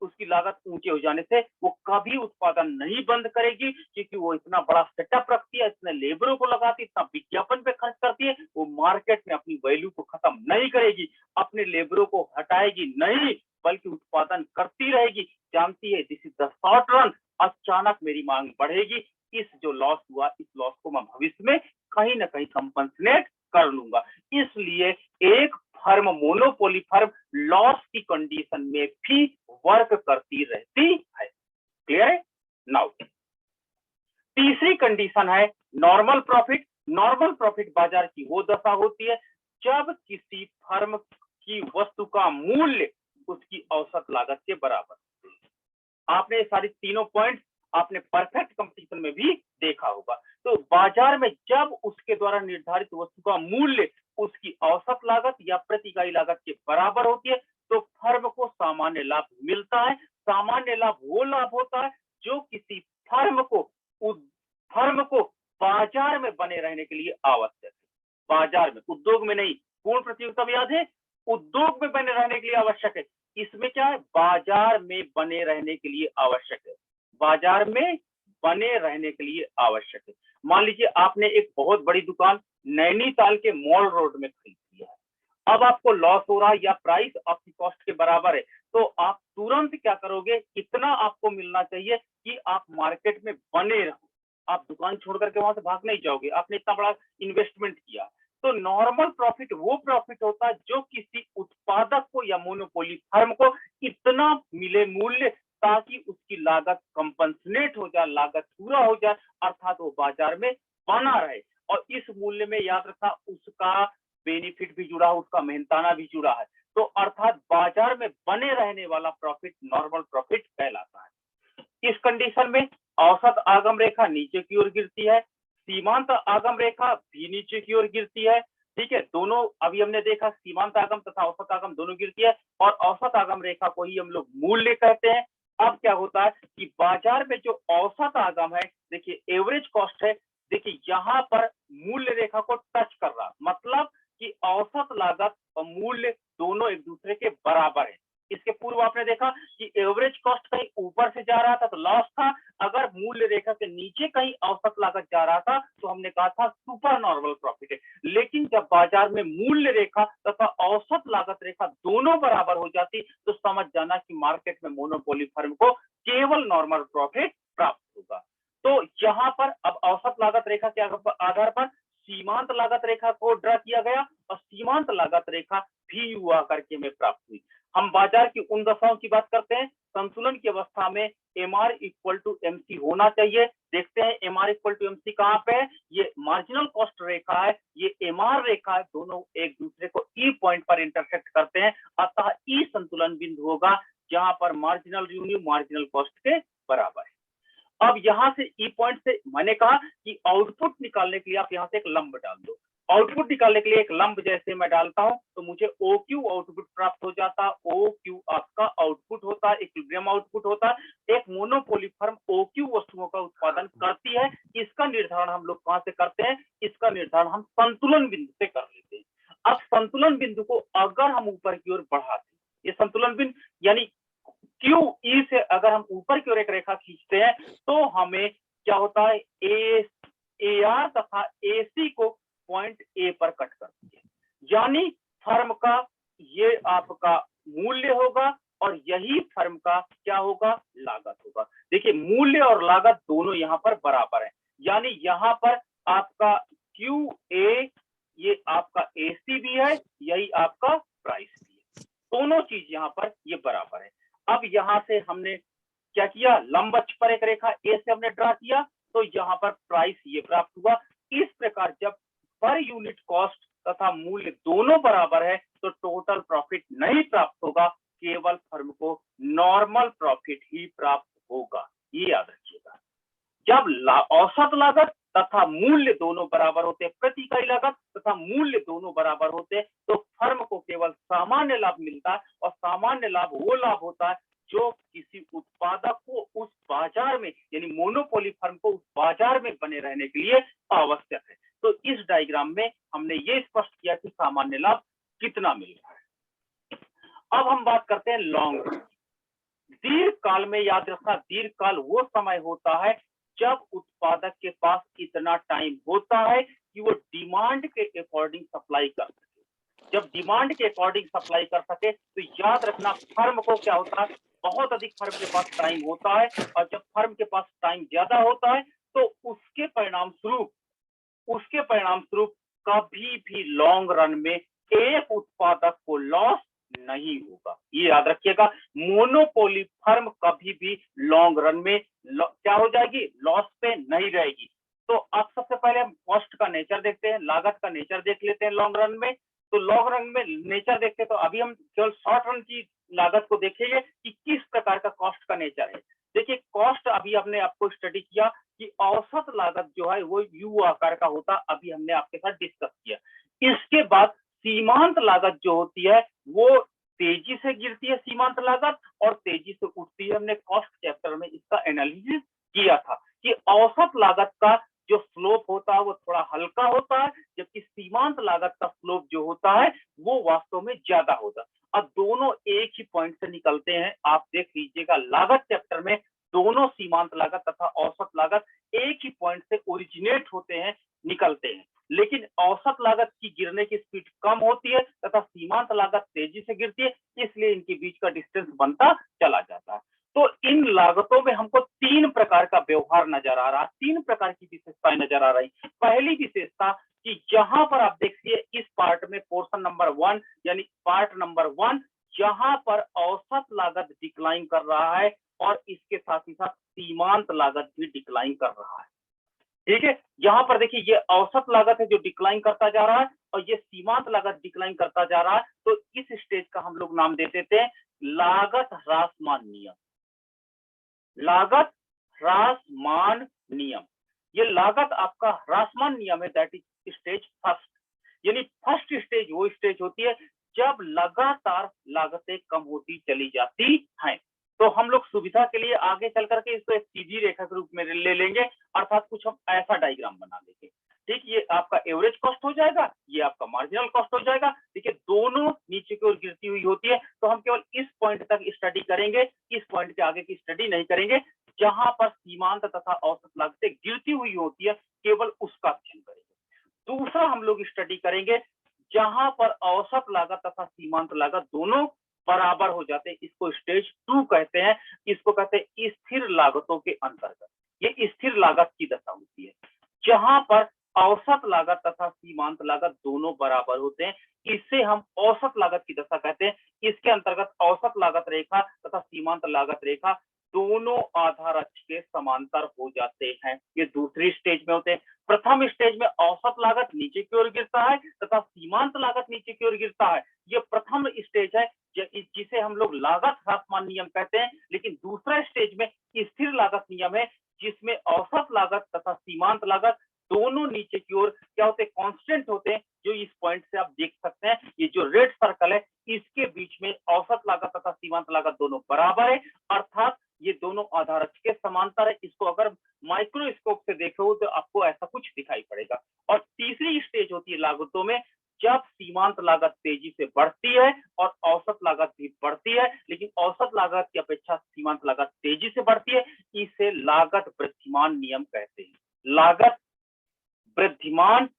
उसकी लागत ऊंचे हो जाने से वो कभी उत्पादन नहीं बंद करेगी, क्योंकि वो इतना बड़ा सेटअप रखती है, इतने लेबरों को लगाती है, इतना विज्ञापन पे खर्च करती है, वो मार्केट में अपनी वैल्यू को खत्म नहीं करेगी, अपने लेबरों को हटाएगी नहीं, बल्कि उत्पादन करती रहेगी। जानती है this is the short run, अचानक मेरी मांग बढ़ेगी, इस जो लॉस हुआ इस लॉस को मैं भविष्य में कहीं ना कहीं कंपनसेट कर लूंगा। इसलिए एक फर्म, मोनोपोली फर्म, लॉस की कंडीशन में भी वर्क करती रहती है। क्लियर है? नाउ तीसरी कंडीशन है नॉर्मल प्रॉफिट। नॉर्मल प्रॉफिट बाजार की वो दशा होती है जब किसी फर्म की वस्तु का मूल्य उसकी औसत लागत के बराबर। आपने सारी तीनों पॉइंट आपने परफेक्ट कंपटीशन में भी देखा होगा। तो बाजार में जब उसके द्वारा निर्धारित वस्तु का मूल्य उसकी औसत लागत या प्रति इकाई लागत के बराबर होती है, तो फर्म को सामान्य लाभ मिलता है। सामान्य लाभ वो लाभ होता है जो किसी फर्म को बाजार में बने रहने के लिए आवश्यक है। बाजार में, उद्योग में नहीं, पूर्ण प्रतियोगिता में याद है, उद्योग में बने रहने के लिए आवश्यक है। इसमें क्या है? बाजार में बने रहने के लिए आवश्यक है, बाजार में बने रहने के लिए आवश्यक है। मान लीजिए आपने एक बहुत बड़ी दुकान नैनीताल के मॉल रोड में खरीद लिया है, अब आपको लॉस हो रहा है या प्राइस आपकी कॉस्ट के बराबर है, तो आप तुरंत क्या करोगे? इतना आपको मिलना चाहिए कि आप मार्केट में बने रहो, आप दुकान छोड़ करके वहां से भाग नहीं जाओगे, आपने इतना बड़ा इन्वेस्टमेंट किया। तो नॉर्मल प्रॉफिट वो प्रॉफिट होता है जो किसी उत्पादक को या मोनोपोली फर्म को इतना मिले मूल्य ताकि उसकी लागत कंपनसेट हो जाए, लागत पूरा हो जाए, अर्थात वो बाजार में बना रहे। और इस मूल्य में याद रखना उसका बेनिफिट भी जुड़ा है, उसका मेहनताना भी जुड़ा है। तो अर्थात बाजार में बने रहने वाला प्रॉफिट नॉर्मल प्रॉफिट कहलाता है। इस कंडीशन में औसत आगम रेखा नीचे की ओर गिरती है, सीमांत आगम रेखा भी नीचे की ओर गिरती है। ठीक है, दोनों अभी हमने देखा सीमांत आगम तथा औसत आगम दोनों गिरती है, और औसत आगम रेखा को ही हम लोग मूल्य कहते हैं। अब क्या होता है कि बाजार में जो औसत आगम है, देखिए एवरेज कॉस्ट है, देखिए यहाँ पर मूल्य रेखा को टच कर रहा, मतलब कि औसत लागत और मूल्य दोनों एक दूसरे के बराबर है। इसके पूर्व आपने देखा कि एवरेज कॉस्ट कहीं ऊपर से जा रहा था तो लॉस था, अगर मूल्य रेखा के नीचे कहीं औसत लागत जा रहा था तो हमने कहा था सुपर नॉर्मल प्रॉफिट है। लेकिन जब बाजार में मूल्य रेखा तथा औसत लागत रेखा दोनों बराबर हो जाती तो समझ जाना कि मार्केट में मोनोपोली फर्म को केवल नॉर्मल प्रॉफिट प्राप्त होगा। तो यहाँ पर अब औसत लागत रेखा के आधार पर सीमांत लागत रेखा को ड्रा किया गया और सीमांत लागत रेखा भी यू आकार के में प्राप्त हुई। हम बाजार की उन दशाओं की बात करते हैं, संतुलन की अवस्था में MR इक्वल टू MC होना चाहिए। देखते हैं MR इक्वल टू MC कहाँ पे है, ये मार्जिनल कॉस्ट रेखा है, ये MR रेखा है, दोनों एक दूसरे को E पॉइंट पर इंटरसेक्ट करते हैं, अतः E संतुलन बिंदु होगा जहां पर मार्जिनल रेवेन्यू मार्जिनल कॉस्ट के बराबर है। अब यहां से ई पॉइंट से मैंने कहा कि आउटपुट निकालने के लिए आप यहां से एक लंब डाल दो। आउटपुट निकालने के लिए एक लंब जैसे मैं डालता हूं तो मुझे OQ आउटपुट प्राप्त हो जाता। OQ आपका आउटपुट होता है, इक्विलिब्रियम आउटपुट होता है। एक मोनोपोली फर्म OQ वस्तुओं का उत्पादन करती है। इसका निर्धारण हम लोग कहां से करते हैं, इसका निर्धारण हम संतुलन बिंदु से कर लेते हैं। अब संतुलन बिंदु को अगर हम ऊपर की ओर बढ़ाते हैं, ये संतुलन बिंदु यानी QE से अगर हम ऊपर की ओर एक रेखा खींचते हैं तो हमें क्या होता है, AR तथा AC को पॉइंट A पर कट करती है, यानी फर्म का ये आपका मूल्य होगा और यही फर्म का क्या होगा, लागत होगा। देखिए मूल्य और लागत दोनों यहाँ पर बराबर है, यानी यहाँ पर आपका QA ये आपका AC भी है, यही आपका प्राइस भी है, दोनों चीज यहाँ पर ये बराबर है। अब यहाँ से हमने क्या किया, लंब अक्ष पर एक रेखा ए से हमने ड्रा किया तो यहाँ पर प्राइस ये प्राप्त हुआ। इस प्रकार जब पर यूनिट कॉस्ट तथा मूल्य दोनों बराबर है तो टोटल प्रॉफिट नहीं प्राप्त होगा, केवल फर्म को नॉर्मल प्रॉफिट ही प्राप्त होगा, ये याद रखिएगा। जब औसत लागत तथा मूल्य दोनों बराबर होते हैं, प्रति इकाई लागत तथा मूल्य दोनों बराबर होते हैं तो फर्म को केवल सामान्य लाभ मिलता है, और सामान्य लाभ वो लाभ होता है जो किसी उत्पादक को उस बाजार में यानी मोनोपोली फर्म को उस बाजार में बने रहने के लिए आवश्यक है। तो इस डायग्राम में हमने ये स्पष्ट किया कि सामान्य लाभ कितना मिल रहा है। अब हम बात करते हैं लॉन्ग रन। दीर्घ काल में याद रखना, दीर्घ काल वो समय होता है जब उत्पादक के पास इतना टाइम होता है कि वो डिमांड के अकॉर्डिंग सप्लाई कर सके। जब डिमांड के अकॉर्डिंग सप्लाई कर सके तो याद रखना फर्म को क्या होता है, बहुत अधिक फर्म के पास टाइम होता है, और जब फर्म के पास टाइम ज्यादा होता है तो उसके परिणाम स्वरूप कभी भी लॉन्ग रन में एक उत्पादक को लॉस नहीं होगा, ये याद रखिएगा। मोनोपोली फर्म कभी भी लॉन्ग रन में क्या हो जाएगी, लॉस पे नहीं रहेगी। तो अब सबसे पहले हम कॉस्ट का नेचर देखते हैं, लागत का नेचर देख लेते हैं लॉन्ग रन में। तो लॉन्ग रन में नेचर देखते हैं तो अभी हम केवल शॉर्ट रन की लागत को देखेंगे कि किस प्रकार का कॉस्ट का नेचर है। देखिए कॉस्ट अभी हमने आपको स्टडी किया कि औसत लागत जो है वो यू आकार का होता, अभी हमने आपके साथ डिस्कस किया। इसके बाद सीमांत लागत जो होती है वो तेजी से गिरती है, सीमांत लागत, और तेजी से उठती है। हमने कॉस्ट चैप्टर में इसका एनालिसिस किया था कि औसत लागत का जो स्लोप होता है वो थोड़ा हल्का होता है, जबकि सीमांत लागत का स्लोप जो होता है वो वास्तव में ज्यादा होता है। अब दोनों एक ही पॉइंट से निकलते हैं, आप देख लीजिएगा लागत चैप्टर में दोनों सीमांत लागत तथा औसत लागत एक ही पॉइंट से ओरिजिनेट होते हैं, निकलते हैं। लेकिन औसत लागत की गिरने की स्पीड कम होती है तथा सीमांत लागत तेजी से गिरती है, इसलिए इनके बीच का डिस्टेंस बनता चला जाता है। तो इन लागतों में हमको तीन प्रकार का व्यवहार नजर आ रहा है, तीन प्रकार की विशेषताएं नजर आ रही। पहली विशेषता कि जहां पर आप देखिए इस पार्ट में पोर्शन नंबर 1 यानी पार्ट नंबर 1, जहां पर औसत लागत डिक्लाइन कर रहा है और इसके साथ ही साथ सीमांत लागत भी डिक्लाइन कर रहा है। ठीक है, यहाँ पर देखिए ये औसत लागत है जो डिक्लाइन करता जा रहा है और ये सीमांत लागत डिक्लाइन करता जा रहा है। तो इस स्टेज का हम लोग नाम देते थे लागत ह्रासमान नियम। लागत ह्रासमान नियम, ये लागत आपका ह्रासमान नियम है, दैट इज स्टेज फर्स्ट। यानी फर्स्ट स्टेज वो स्टेज होती है जब लगातार लागतें कम होती चली जाती हैं। तो हम लोग सुविधा के लिए आगे चल करके इसको एक सीधी रेखा के रूप में ले लेंगे, अर्थात कुछ हम ऐसा डायग्राम बना लेंगे। ठीक, ये आपका एवरेज कॉस्ट हो जाएगा, ये आपका मार्जिनल कॉस्ट हो जाएगा। देखिए दोनों नीचे की ओर गिरती हुई होती है, तो हम केवल इस पॉइंट तक स्टडी करेंगे, इस पॉइंट के आगे की स्टडी नहीं करेंगे। जहां पर सीमांत तथा औसत लागतें गिरती हुई होती है, केवल उसका अध्ययन करेंगे। दूसरा हम लोग स्टडी करेंगे जहां पर औसत लागत तथा सीमांत लागत दोनों बराबर हो जाते हैं, इसको स्टेज 2 कहते हैं। इसको कहते हैं स्थिर लागतों के अंतर्गत। ये स्थिर लागत की दशा होती है जहां पर औसत लागत तथा सीमांत लागत दोनों बराबर होते हैं, इसे हम औसत लागत की दशा कहते हैं। इसके अंतर्गत औसत लागत रेखा तथा सीमांत लागत रेखा दोनों आधार अक्ष के समांतर हो जाते हैं। ये दूसरी स्टेज में होते हैं। प्रथम स्टेज में औसत लागत नीचे की ओर गिरता है तथा सीमांत लागत नीचे की ओर गिरता है। ये प्रथम स्टेज है जिसे हम लोग लागत ह्रासमान नियम कहते हैं। लेकिन दूसरा स्टेज में स्थिर लागत नियम है, जिसमें औसत लागत तथा सीमांत लागत दोनों नीचे की ओर क्या होते हैं, कांस्टेंट होते हैं। जो इस पॉइंट से आप देख सकते हैं, ये जो रेड सर्कल है, इसके बीच में औसत लागत तथा सीमांत लागत दोनों बराबर है, अर्थात ये दोनों आधार अक्ष के समांतर है। इसको अगर माइक्रोस्कोप से देखो तो आपको ऐसा कुछ दिखाई पड़ेगा। और तीसरी स्टेज होती है लागतों में, जब सीमांत लागत तेजी से बढ़ती है और औसत लागत भी बढ़ती है, लेकिन औसत लागत की अपेक्षा सीमांत लागत तेजी से बढ़ती है, इसे लागत वृद्धिमान नियम कहते हैं। लागत वृद्धिमान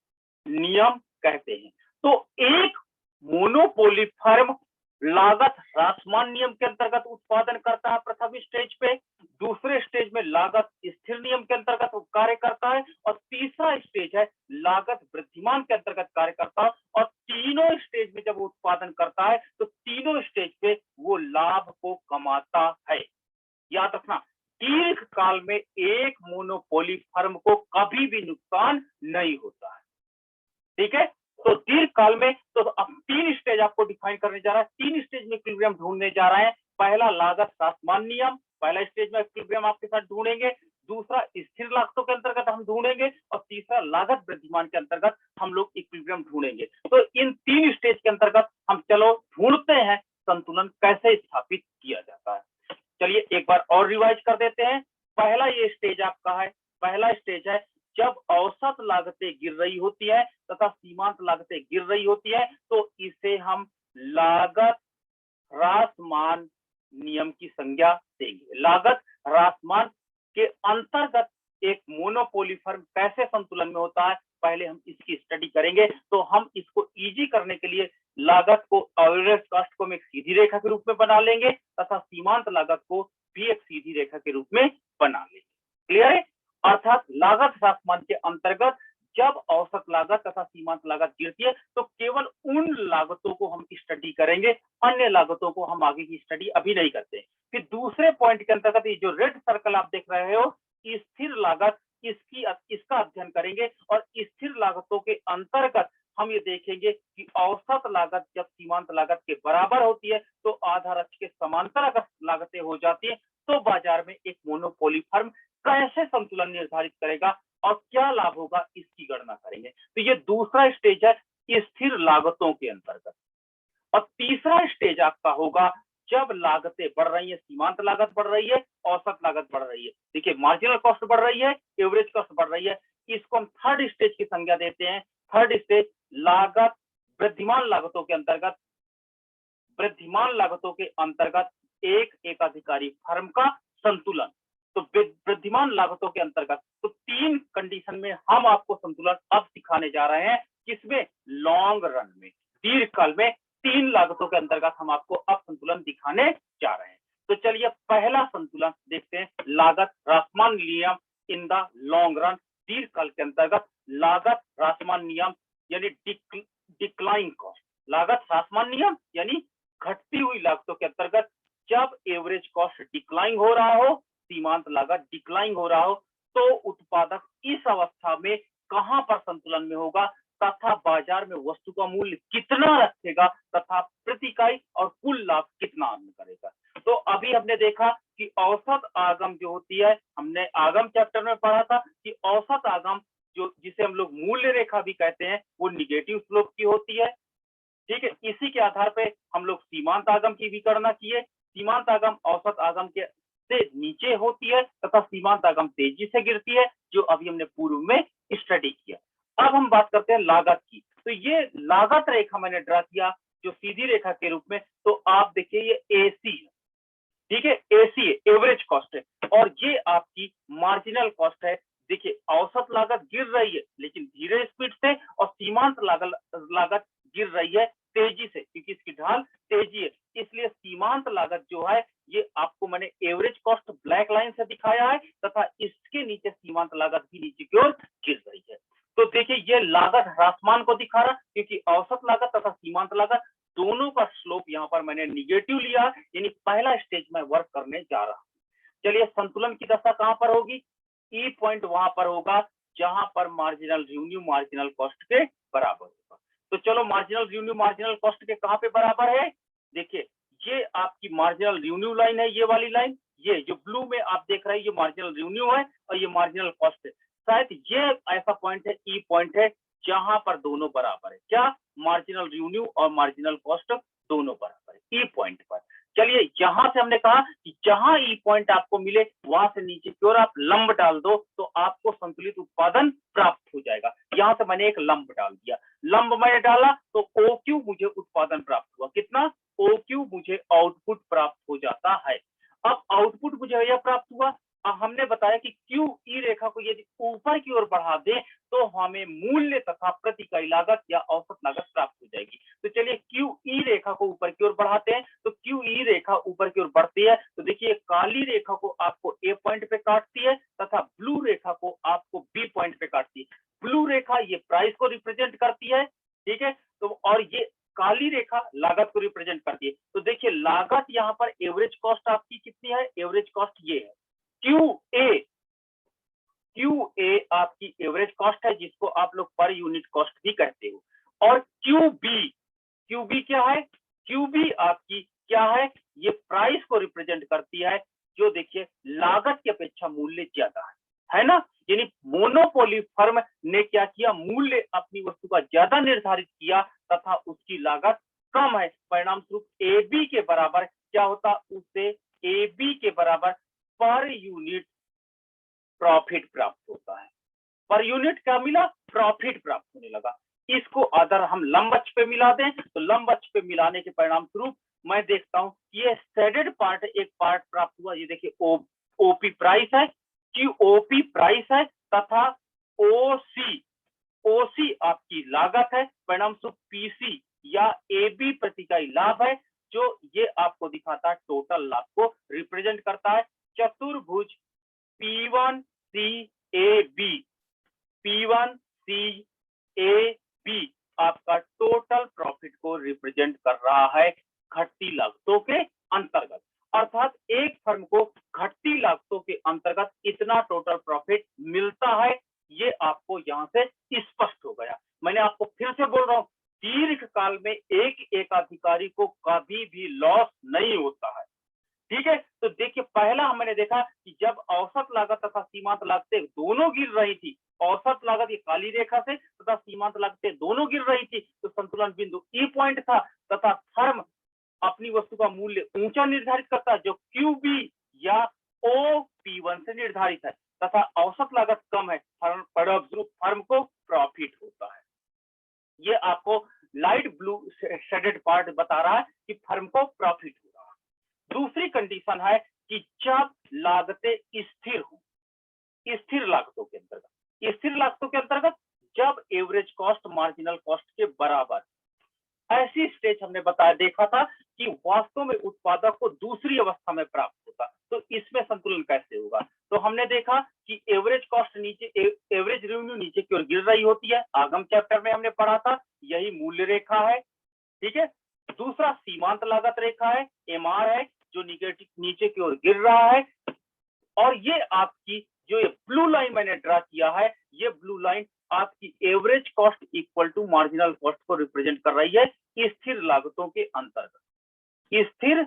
नियम कहते हैं। तो एक मोनोपोली फर्म लागत ह्रासमान नियम के अंतर्गत उत्पादन करता है प्रथम स्टेज पे, दूसरे स्टेज में लागत स्थिर नियम के अंतर्गत कार्य करता है, और तीसरा स्टेज है लागत वृद्धिमान के अंतर्गत कार्य करता है। और तीनों स्टेज में जब वो उत्पादन करता है तो तीनों स्टेज पे वो लाभ को कमाता है। याद रखना, दीर्घ काल में एक मोनोपोली फर्म को कभी भी नुकसान नहीं होता है। ठीक है, तो दीर्घ काल में तो अब 3 स्टेज आपको डिफाइन करने जा रहा है। 3 स्टेज में इक्विलिब्रियम ढूंढने जा रहे हैं। पहला लागत ह्रासमान नियम, पहला स्टेज में इक्विलिब्रियम आपके साथ ढूंढेंगे। दूसरा स्थिर लागतों के अंतर्गत हम ढूंढेंगे, और तीसरा लागत वृद्धिमान के अंतर्गत हम लोग इक्विलिब्रियम ढूंढेंगे। तो इन 3 स्टेज के अंतर्गत हम चलो ढूंढते हैं संतुलन कैसे स्थापित किया जाता है। चलिए एक बार और रिवाइज कर देते हैं। पहला ये स्टेज आपका है, पहला स्टेज है जब औसत लागतें गिर रही होती है तथा सीमांत लागतें गिर रही होती है, तो इसे हम लागत ह्रासमान नियम की संज्ञा देंगे। लागत ह्रासमान के अंतर्गत एक मोनोपोली फर्म कैसे संतुलन में होता है, पहले हम इसकी स्टडी करेंगे। तो हम इसको इजी करने के लिए लागत को एवरेज कॉस्ट को हम एक सीधी रेखा के रूप में बना लेंगे तथा सीमांत लागत को भी एक सीधी रेखा के रूप में बना लेंगे। क्लियर है? अर्थात लागत ह्रासमान के अंतर्गत जब औसत लागत तथा सीमांत लागत गिरती है तो केवल उन लागतों को हम स्टडी करेंगे, अन्य लागतों को हम आगे की स्टडी अभी नहीं करते। फिर दूसरे पॉइंट के अंतर्गत ये जो रेड सर्कल आप देख रहे हो, स्थिर लागत, इसका अध्ययन करेंगे। और स्थिर लागतों के अंतर्गत हम ये देखेंगे कि औसत लागत जब सीमांत लागत के बराबर होती है तो आधार अक्ष के समांतर अगर लागतें हो जाती है तो बाजार में एक मोनोपोली फर्म कैसे संतुलन निर्धारित करेगा और क्या लाभ होगा, इसकी गणना करेंगे। तो ये दूसरा स्टेज है स्थिर लागतों के अंतर्गत। और तीसरा स्टेज आपका होगा जब लागतें बढ़ रही है, सीमांत लागत बढ़ रही है, औसत लागत बढ़ रही है। देखिए, मार्जिनल कॉस्ट बढ़ रही है, एवरेज कॉस्ट बढ़ रही है। इसको हम थर्ड स्टेज की संज्ञा देते हैं। थर्ड स्टेज लागत वृद्धिमान लागतों के अंतर्गत, वृद्धिमान लागतों के अंतर्गत एक एकाधिकारी फर्म का संतुलन। तो वृद्धिमान लागतों के अंतर्गत तो 3 कंडीशन में हम आपको संतुलन अब सिखाने जा रहे हैं, जिसमें लॉन्ग रन में, दीर्घ काल में 3 लागतों के अंतर्गत हम आपको अब संतुलन दिखाने जा रहे हैं। तो चलिए पहला संतुलन देखते हैं, लागत ह्रासमान नियम इन द लॉन्ग रन। दीर्घ काल के अंतर्गत लागत ह्रासमान नियम यानी डिक्लाइन कॉस्ट, लागत ह्रासमान नियम यानी घटती हुई लागतों के अंतर्गत जब एवरेज कॉस्ट डिक्लाइन हो रहा हो, सीमांत लागत डिक्लाइन हो रहा हो, तो उत्पादक इस अवस्था में कहां पर संतुलन में होगा तथा बाजार में वस्तु का मूल्य कितना रखेगा तथा प्रति इकाई और कुल लाभ कितना अर्न करेगा। तो अभी हमने देखा कि औसत आगम जो होती है, हमने आगम चैप्टर में पढ़ा था कि औसत आगम जो जिसे हम लोग मूल्य रेखा भी कहते हैं, वो निगेटिव स्लोप की होती है। ठीक है, इसी के आधार पे हम लोग सीमांत आगम की भी गणना किए। सीमांत आगम औसत आगम के से नीचे होती है तथा सीमांत आगम तेजी से गिरती है, जो अभी हमने पूर्व में स्टडी किया। अब हम बात करते हैं लागत की। तो ये लागत रेखा मैंने ड्रा किया जो सीधी रेखा के रूप में। तो आप देखिए ये AC है, ठीक है, एसी एवरेज कॉस्ट है, और ये आपकी मार्जिनल कॉस्ट है। देखिए औसत लागत गिर रही है लेकिन धीरे स्पीड से, और सीमांत लागत गिर रही है तेजी से, क्योंकि इसकी ढाल तेजी है, इसलिए सीमांत लागत जो है ये आपको मैंने एवरेज कॉस्ट ब्लैक लाइन से दिखाया है, तथा इसके नीचे सीमांत लागत भी नीचे की ओर गिर रही है। तो देखिए ये लागत ह्रासमान को दिखा रहा, क्योंकि औसत लागत तथा सीमांत लागत दोनों का स्लोप यहाँ पर मैंने निगेटिव लिया, यानी पहला स्टेज में वर्क करने जा रहा हूं। चलिए संतुलन की दशा कहां पर होगी, ई पॉइंट वहां पर होगा जहां पर मार्जिनल रेवेन्यू मार्जिनल कॉस्ट के बराबर होगा। तो चलो मार्जिनल रेवेन्यू मार्जिनल कॉस्ट के कहां पे बराबर है, देखिए ये आपकी मार्जिनल रेवेन्यू लाइन है, ये वाली लाइन, ये जो ब्लू में आप देख रहे हैं ये मार्जिनल रेवेन्यू है और ये मार्जिनल कॉस्ट है। शायद ये ऐसा पॉइंट है, ई पॉइंट है, जहां पर दोनों बराबर है, क्या मार्जिनल रेवेन्यू और मार्जिनल कॉस्ट दोनों बराबर है, ई पॉइंट पर। चलिए यहां से हमने कहा कि जहां ई पॉइंट आपको मिले वहां से नीचे की ओर आप लंब डाल दो तो आपको संतुलित उत्पादन प्राप्त हो जाएगा। यहां से मैंने एक लंब डाल दिया, लंब मैंने डाला तो ओ क्यू मुझे उत्पादन प्राप्त हुआ, कितना, ओ क्यू मुझे आउटपुट प्राप्त हो जाता है। अब आउटपुट मुझे यह प्राप्त हुआ, हमने बताया कि क्यू ई रेखा को यदि ऊपर की ओर बढ़ा दे तो हमें मूल्य तथा प्रति इकाई लागत या औसत लागत प्राप्त हो जाएगी। तो चलिए क्यू ई रेखा को ऊपर की ओर बढ़ाते हैं, तो क्यू ई रेखा ऊपर की ओर बढ़ती है तो देखिए काली रेखा को आपको ए पॉइंट पे काटती है तथा ब्लू रेखा को आपको बी पॉइंट पे काटती है। ब्लू रेखा ये प्राइस को रिप्रेजेंट करती है, ठीक है, तो और ये काली रेखा लागत को रिप्रेजेंट करती है। तो देखिए लागत यहाँ पर एवरेज कॉस्ट आपकी कितनी है, एवरेज कॉस्ट ये है क्यू ए आपकी एवरेज कॉस्ट है, जिसको आप लोग पर यूनिट कॉस्ट भी कहते हो। और क्यू बी क्या है, क्यू बी आपकी क्या है, ये प्राइस को रिप्रेजेंट करती है, जो देखिए लागत की अपेक्षा मूल्य ज्यादा है ना, यानी मोनोपोली फर्म ने क्या किया, मूल्य अपनी वस्तु का ज्यादा निर्धारित किया तथा उसकी लागत कम है, परिणाम स्वरूप ए बी के बराबर क्या होता, उससे ए बी के बराबर पर यूनिट प्रॉफिट प्राप्त होता है। पर यूनिट क्या मिला, प्रॉफिट प्राप्त होने लगा। इसको अगर हम लंब अक्ष पे मिला दें तो लंब अक्ष पे मिलाने के परिणाम स्वरूप मैं देखता हूं ये शेडेड पार्ट एक पार्ट प्राप्त हुआ, ये देखिए ओपी प्राइस है, क्यूओपी प्राइस है तथा ओसी आपकी लागत है, परिणाम स्वरूप पीसी या एबी प्रति इकाई लाभ है, जो ये आपको दिखाता है टोटल लाभ को रिप्रेजेंट करता है। चतुर्भुज P1CAB आपका टोटल प्रॉफिट को रिप्रेजेंट कर रहा है घटती लागतों के अंतर्गत, अर्थात एक फर्म को घटती लागतों के अंतर्गत इतना टोटल प्रॉफिट मिलता है, ये आपको यहां से स्पष्ट हो गया। मैंने आपको फिर से बोल रहा हूं, दीर्घ काल में एक एकाधिकारी को कभी भी लॉस नहीं होता है, ठीक है। तो देखिए पहला हमने देखा कि जब औसत लागत तथा सीमांत लागतें दोनों गिर रही थी, औसत लागत ये काली रेखा से तथा सीमांत लागतें दोनों गिर रही थी, तो संतुलन बिंदु ई पॉइंट था तथा फर्म अपनी वस्तु का मूल्य ऊंचा निर्धारित करता है, जो क्यूबी या ओपी1 से निर्धारित है तथा औसत लागत कम है, फर्म को प्रॉफिट होता है। ये आपको लाइट ब्लू शेडेड पार्ट बता रहा है कि फर्म को प्रॉफिट हो रहा है। दूसरी कंडीशन है कि जब लागतें स्थिर हो, स्थिर लागतों के अंतर्गत जब एवरेज कॉस्ट मार्जिनल कॉस्ट के बराबर, ऐसी स्टेज हमने बताया देखा था कि वास्तव में उत्पादक को दूसरी अवस्था में प्राप्त होता, तो इसमें संतुलन कैसे होगा। तो हमने देखा कि एवरेज कॉस्ट नीचे, एवरेज रेवेन्यू नीचे की ओर गिर रही होती है, आगम चैप्टर में हमने पढ़ा था, यही मूल्य रेखा है, ठीक है। दूसरा सीमांत लागत रेखा है, एमआर है, जो नीचे की ओर गिर रहा है, और ये आपकी जो ये ब्लू लाइन मैंने ड्रा किया है, ये ब्लू लाइन आपकी average cost equal to marginal cost को रिप्रेजेंट कर रही है स्थिर लागतों के अंतर्गत, स्थिर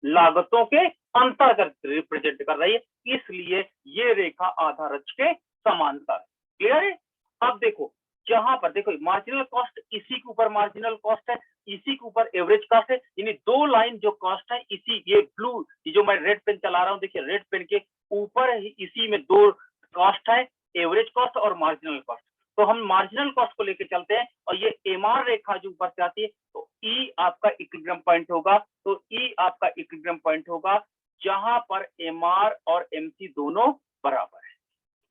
लागतों के अंतर्गत रिप्रेजेंट कर रही है, इसलिए ये रेखा आधार अक्ष के समांतर है। क्लियर है। अब देखो जहां पर देखो मार्जिनल कॉस्ट इसी के ऊपर मार्जिनल कॉस्ट है, इसी के ऊपर एवरेज कॉस्ट है, यानी दो लाइन जो कॉस्ट है इसी, ये ब्लू जो मैं रेड पेन चला रहा हूं, देखिए रेड पेन के ऊपर इसी में दो कॉस्ट है, एवरेज कॉस्ट और मार्जिनल कॉस्ट। तो हम मार्जिनल कॉस्ट को लेकर चलते हैं और ये एमआर रेखा जो ऊपर से आती है, तो ई आपका इक्विलिब्रियम पॉइंट होगा, तो ई आपका इक्विलिब्रियम पॉइंट होगा जहां पर एमआर और एमसी दोनों बराबर है।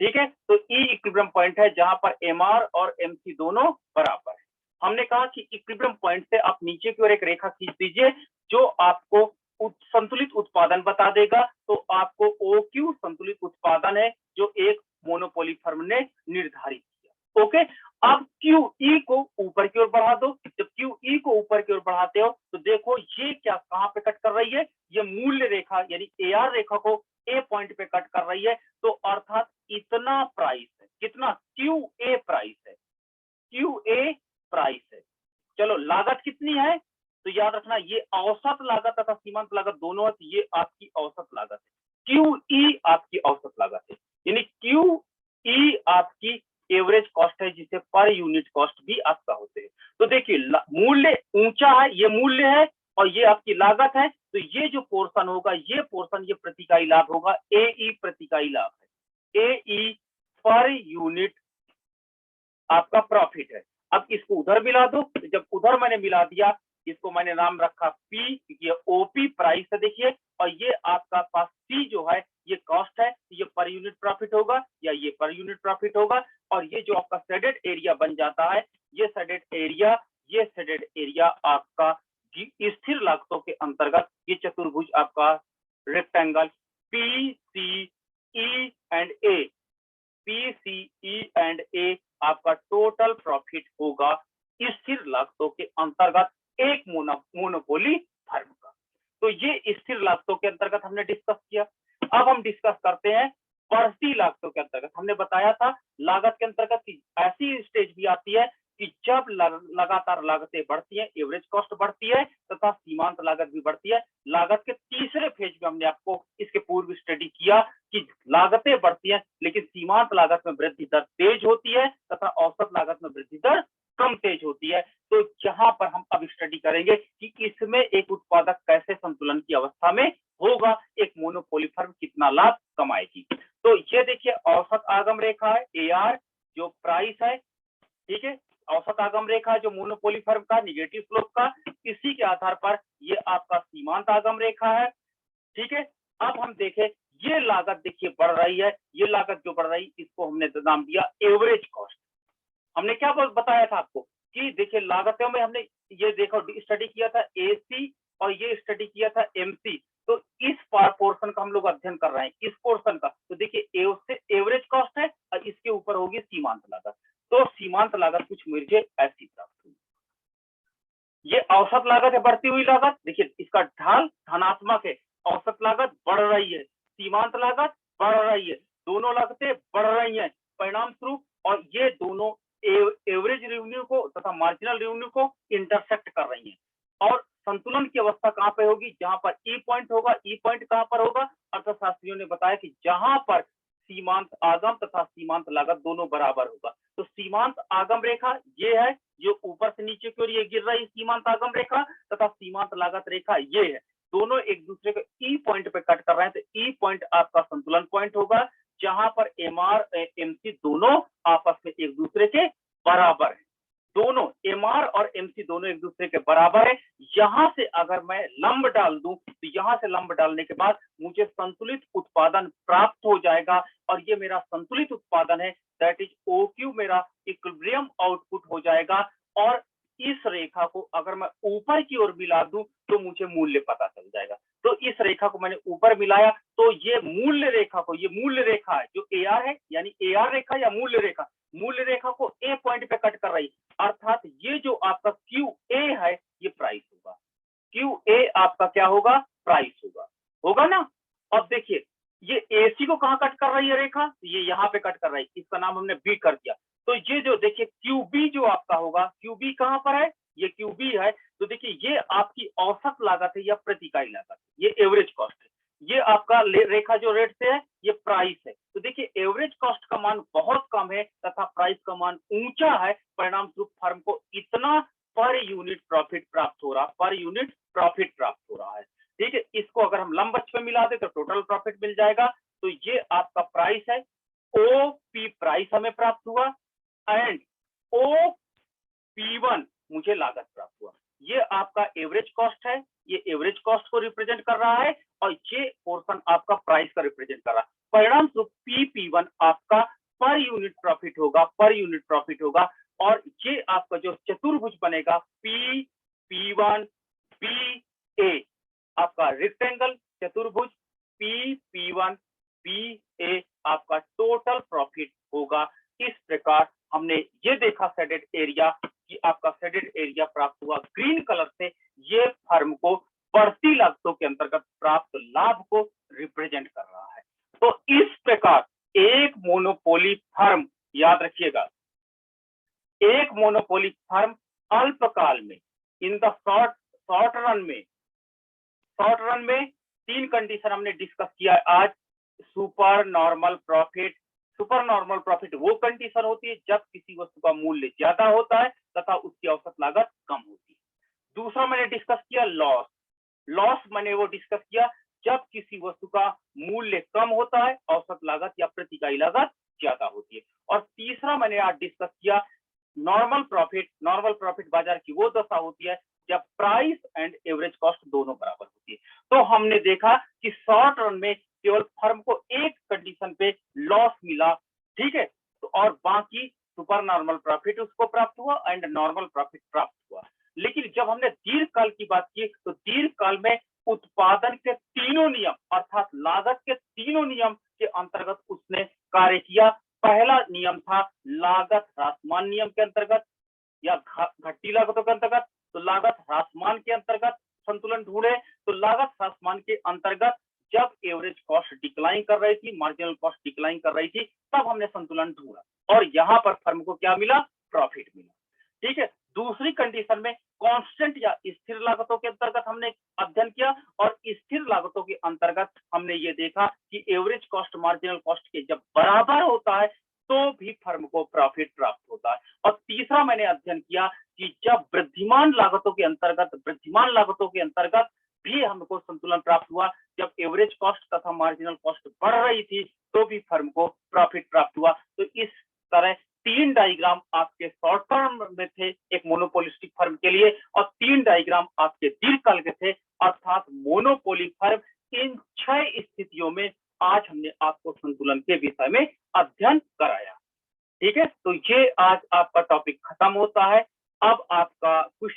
ठीक है, तो ई इक्विलिब्रियम पॉइंट है जहां पर एमआर और एमसी दोनों बराबर है। हमने कहा कि इक्विलिब्रियम पॉइंट से आप नीचे की ओर एक रेखा खींच दीजिए जो आपको संतुलित उत्पादन बता देगा। तो आपको ओ क्यू संतुलित उत्पादन है जो एक मोनोपोली फर्म ने निर्धारित किया। ओके, अब क्यू ई को ऊपर की ओर बढ़ा दो। जब क्यू ई को ऊपर की ओर बढ़ाते हो तो देखो ये क्या कहां पे कट कर रही है, ये मूल्य रेखा यानी एआर रेखा को ए पॉइंट पे कट कर रही है। तो अर्थात इतना प्राइस है, कितना, क्यू ए प्राइस है, क्यू ए प्राइस है। चलो लागत कितनी है, तो याद रखना ये औसत लागत तथा सीमांत लागत दोनों है, ये आपकी औसत लागत है। क्यू ई आपकी औसत लागत है, यानी क्यू ई आपकी एवरेज कॉस्ट है जिसे पर यूनिट कॉस्ट भी आपका होते हैं। तो देखिए मूल्य ऊंचा है, ये मूल्य है और ये आपकी लागत है। तो ये जो पोर्शन होगा, ये पोर्शन ये प्रति इकाई लाभ होगा, ए ई प्रति इकाई लाभ है, ए ई पर यूनिट आपका प्रॉफिट है। अब इसको उधर मिला दो, तो जब उधर मैंने मिला दिया, इसको मैंने नाम रखा पी, ये ओपी प्राइस है देखिए, और ये आपका पास सी जो है ये कॉस्ट है, ये पर यूनिट प्रॉफिट होगा या ये पर यूनिट प्रॉफिट होगा। और ये जो आपका शेडेड एरिया बन जाता है, ये शेडेड एरिया आपका स्थिर लागतों के अंतर्गत ये चतुर्भुज आपका rectangle P C E and A, P C E and A आपका टोटल प्रॉफिट होगा स्थिर लागतों के अंतर्गत एक मोनोपोली फर्म का। तो ये स्थिर लागतों के अंतर्गत हमने डिस्कस किया। अब हम डिस्कस करते हैं बढ़ती लागतों के अंतर्गत। हमने बताया था लागत के अंतर्गत की ऐसी स्टेज भी आती है कि जब लगातार लागतें बढ़ती हैं, एवरेज कॉस्ट बढ़ती है तथा सीमांत लागत भी बढ़ती है। लागत के तीसरे फेज में हमने आपको इसके पूर्व स्टडी किया कि लागतें बढ़ती है लेकिन सीमांत लागत में वृद्धि दर तेज होती है तथा औसत लागत में वृद्धि दर कम तेज होती है। तो जहां पर हम अब स्टडी करेंगे कि इसमें एक उत्पादक कैसे संतुलन की अवस्था में होगा, एक मोनोपोली फर्म कितना लाभ कमाएगी। तो ये देखिए औसत आगम रेखा है एआर जो प्राइस है, ठीक है, औसत आगम रेखा जो मोनोपोली फर्म का निगेटिव स्लोप का, इसी के आधार पर ये आपका सीमांत आगम रेखा है। ठीक है, अब हम देखें ये लागत देखिए बढ़ रही है, ये लागत जो बढ़ रही है इसको हमने नाम दिया एवरेज कॉस्ट। हमने क्या बताया था आपको कि देखिए लागतों में हमने ये देखो स्टडी किया था एसी और ये स्टडी किया था एमसी। तो इस पोर्शन का हम लोग अध्ययन कर रहे हैं, इस पोर्शन का। तो देखिए एवरेज कॉस्ट है और इसके ऊपर होगी सीमांत लागत। तो सीमांत लागत कुछ मुझे ऐसी प्राप्त हुई। ये औसत लागत है, बढ़ती हुई लागत, देखिए इसका ढाल धनात्मक है, औसत लागत बढ़ रही है, सीमांत लागत बढ़ रही है, दोनों लागतें बढ़ रही हैं परिणाम स्वरूप। और ये दोनों एवरेज रेवेन्यू को तथा मार्जिनल रेवेन्यू को इंटरसेक्ट कर रही हैं। और संतुलन की अवस्था कहां पे होगी, जहां पर ई पॉइंट होगा। ई पॉइंट कहां पर होगा, अर्थशास्त्रियों ने बताया कि जहां पर सीमांत आगम तथा सीमांत लागत दोनों बराबर होगा। तो सीमांत आगम रेखा ये है जो ऊपर से नीचे की ओर ये गिर रही सीमांत आगम रेखा तथा सीमांत लागत रेखा ये है, दोनों एक दूसरे को ई पॉइंट पे कट कर रहे हैं। तो ई पॉइंट आपका संतुलन पॉइंट होगा जहां पर एमआर एमसी दोनों आपस में एक दूसरे के बराबर है, दोनों एमआर और एमसी दोनों एक दूसरे के बराबर है। यहां से अगर मैं लंब डाल दूं तो यहां से लंब डालने के बाद मुझे संतुलित उत्पादन प्राप्त हो जाएगा और ये मेरा संतुलित उत्पादन है, दैट इज ओ क्यू मेरा इक्विलिब्रियम आउटपुट हो जाएगा। और इस रेखा को अगर मैं ऊपर की ओर मिला दूं तो मुझे मूल्य पता चल जाएगा। तो इस रेखा को मैंने ऊपर मिलाया तो ये मूल्य रेखा को, ये मूल्य रेखा है जो एआर है, यानी एआर रेखा या मूल्य रेखा को ए पॉइंट पे कट कर रही, अर्थात ये जो आपका क्यू ए है ये प्राइस होगा, क्यू ए आपका क्या होगा, प्राइस होगा ना। अब देखिए ये एसी को कहां कट कर रही है रेखा, ये यहाँ पे कट कर रही है, इसका नाम हमने बी कर दिया। तो ये जो देखिए क्यूबी जो आपका होगा, क्यूबी कहां पर है, ये क्यूबी है। तो देखिए ये आपकी औसत लागत है या प्रति इकाई लागत, ये एवरेज कॉस्ट है। ये आपका रेखा जो रेट से है ये प्राइस है। तो देखिए एवरेज कॉस्ट का मान बहुत कम है तथा प्राइस का मान ऊंचा है, परिणाम स्वरूप फर्म को इतना पर यूनिट प्रॉफिट प्राप्त हो रहा है। ठीक है, इसको अगर हम लंब अक्ष पे मिला दे तो टोटल प्रॉफिट मिल जाएगा। तो ये आपका प्राइस है, ओ पी प्राइस हमें प्राप्त हुआ एंड ओ P1 मुझे लागत प्राप्त हुआ। ये आपका एवरेज कॉस्ट है, ये एवरेज कॉस्ट को रिप्रेजेंट कर रहा है और ये पोर्शन आपका प्राइस का रिप्रेजेंट कर रहा है। परिणाम स्वरूप PP1 आपका पर यूनिट प्रॉफिट होगा और ये आपका जो चतुर्भुज बनेगा P1 BA, आपका रेक्टेंगल चतुर्भुज P1 BA आपका टोटल प्रॉफिट होगा। इस प्रकार हमने ये देखा शेडेड एरिया कि आपका शेडेड एरिया प्राप्त हुआ ग्रीन कलर से, ये फर्म को बढ़ती लागतों के अंतर्गत प्राप्त लाभ को रिप्रेजेंट कर रहा है। तो इस प्रकार एक मोनोपोली फर्म, याद रखिएगा, एक मोनोपोली फर्म अल्पकाल में इन द शॉर्ट रन में तीन कंडीशन हमने डिस्कस किया आज। सुपर नॉर्मल प्रॉफिट वो कंडीशन होती है जब किसी वस्तु का मूल्य ज्यादा होता है तथा उसकी औसत लागत कम होती है। दूसरा मैंने डिस्कस किया लॉस मैंने वो डिस्कस किया जब किसी वस्तु का मूल्य कम होता है, औसत लागत या प्रति इकाई लागत ज्यादा होती है। और तीसरा मैंने आज डिस्कस किया नॉर्मल प्रॉफिट बाजार की वो दशा होती है जब प्राइस एंड एवरेज कॉस्ट दोनों बराबर होती है। तो हमने देखा कि शॉर्ट रन में केवल फर्म को एक कंडीशन पे लॉस मिला, ठीक है, तो और बाकी सुपर नॉर्मल प्रॉफिट उसको प्राप्त हुआ एंड नॉर्मल प्रॉफिट प्राप्त हुआ। लेकिन जब हमने दीर्घकाल की बात की तो दीर्घकाल में उत्पादन के तीनों नियम अर्थात लागत के तीनों नियम के अंतर्गत उसने कार्य किया। पहला नियम था लागत ह्रासमान नियम के अंतर्गत या घटती लागतों के अंतर्गत, तो लागत ह्रासमान के अंतर्गत संतुलन ढूंढे। तो लागत ह्रासमान के अंतर्गत जब एवरेज कॉस्ट डिक्लाइन कर रही थी, मार्जिनल कॉस्ट डिक्लाइन कर रही थी, तब हमने संतुलन ढूंढा और यहाँ पर फर्म को क्या मिला? प्रॉफिट मिला, ठीक है। दूसरी कंडीशन में कांस्टेंट या स्थिर लागतों के अंतर्गत हमने अध्ययन किया और स्थिर लागतों के अंतर्गत हमने ये देखा कि एवरेज कॉस्ट मार्जिनल कॉस्ट के जब बराबर होता है तो भी फर्म को प्रॉफिट प्राप्त होता है। और तीसरा मैंने अध्ययन किया कि जब वृद्धिमान लागतों के अंतर्गत भी हमको संतुलन प्राप्त हुआ, जब एवरेज कॉस्ट तथा मार्जिनल कॉस्ट बढ़ रही थी तो भी फर्म को प्रॉफिट प्राप्त हुआ। तो इस तरह तीन डायग्राम आपके शॉर्ट टर्म में थे एक मोनोपोलिस्टिक फर्म के लिए और तीन डायग्राम आपके दीर्घकाल के थे अर्थात मोनोपोली फर्म। इन 6 स्थितियों में आज हमने आपको संतुलन के विषय में अध्ययन कराया, ठीक है। तो ये आज आपका टॉपिक खत्म होता है। अब आपका कुछ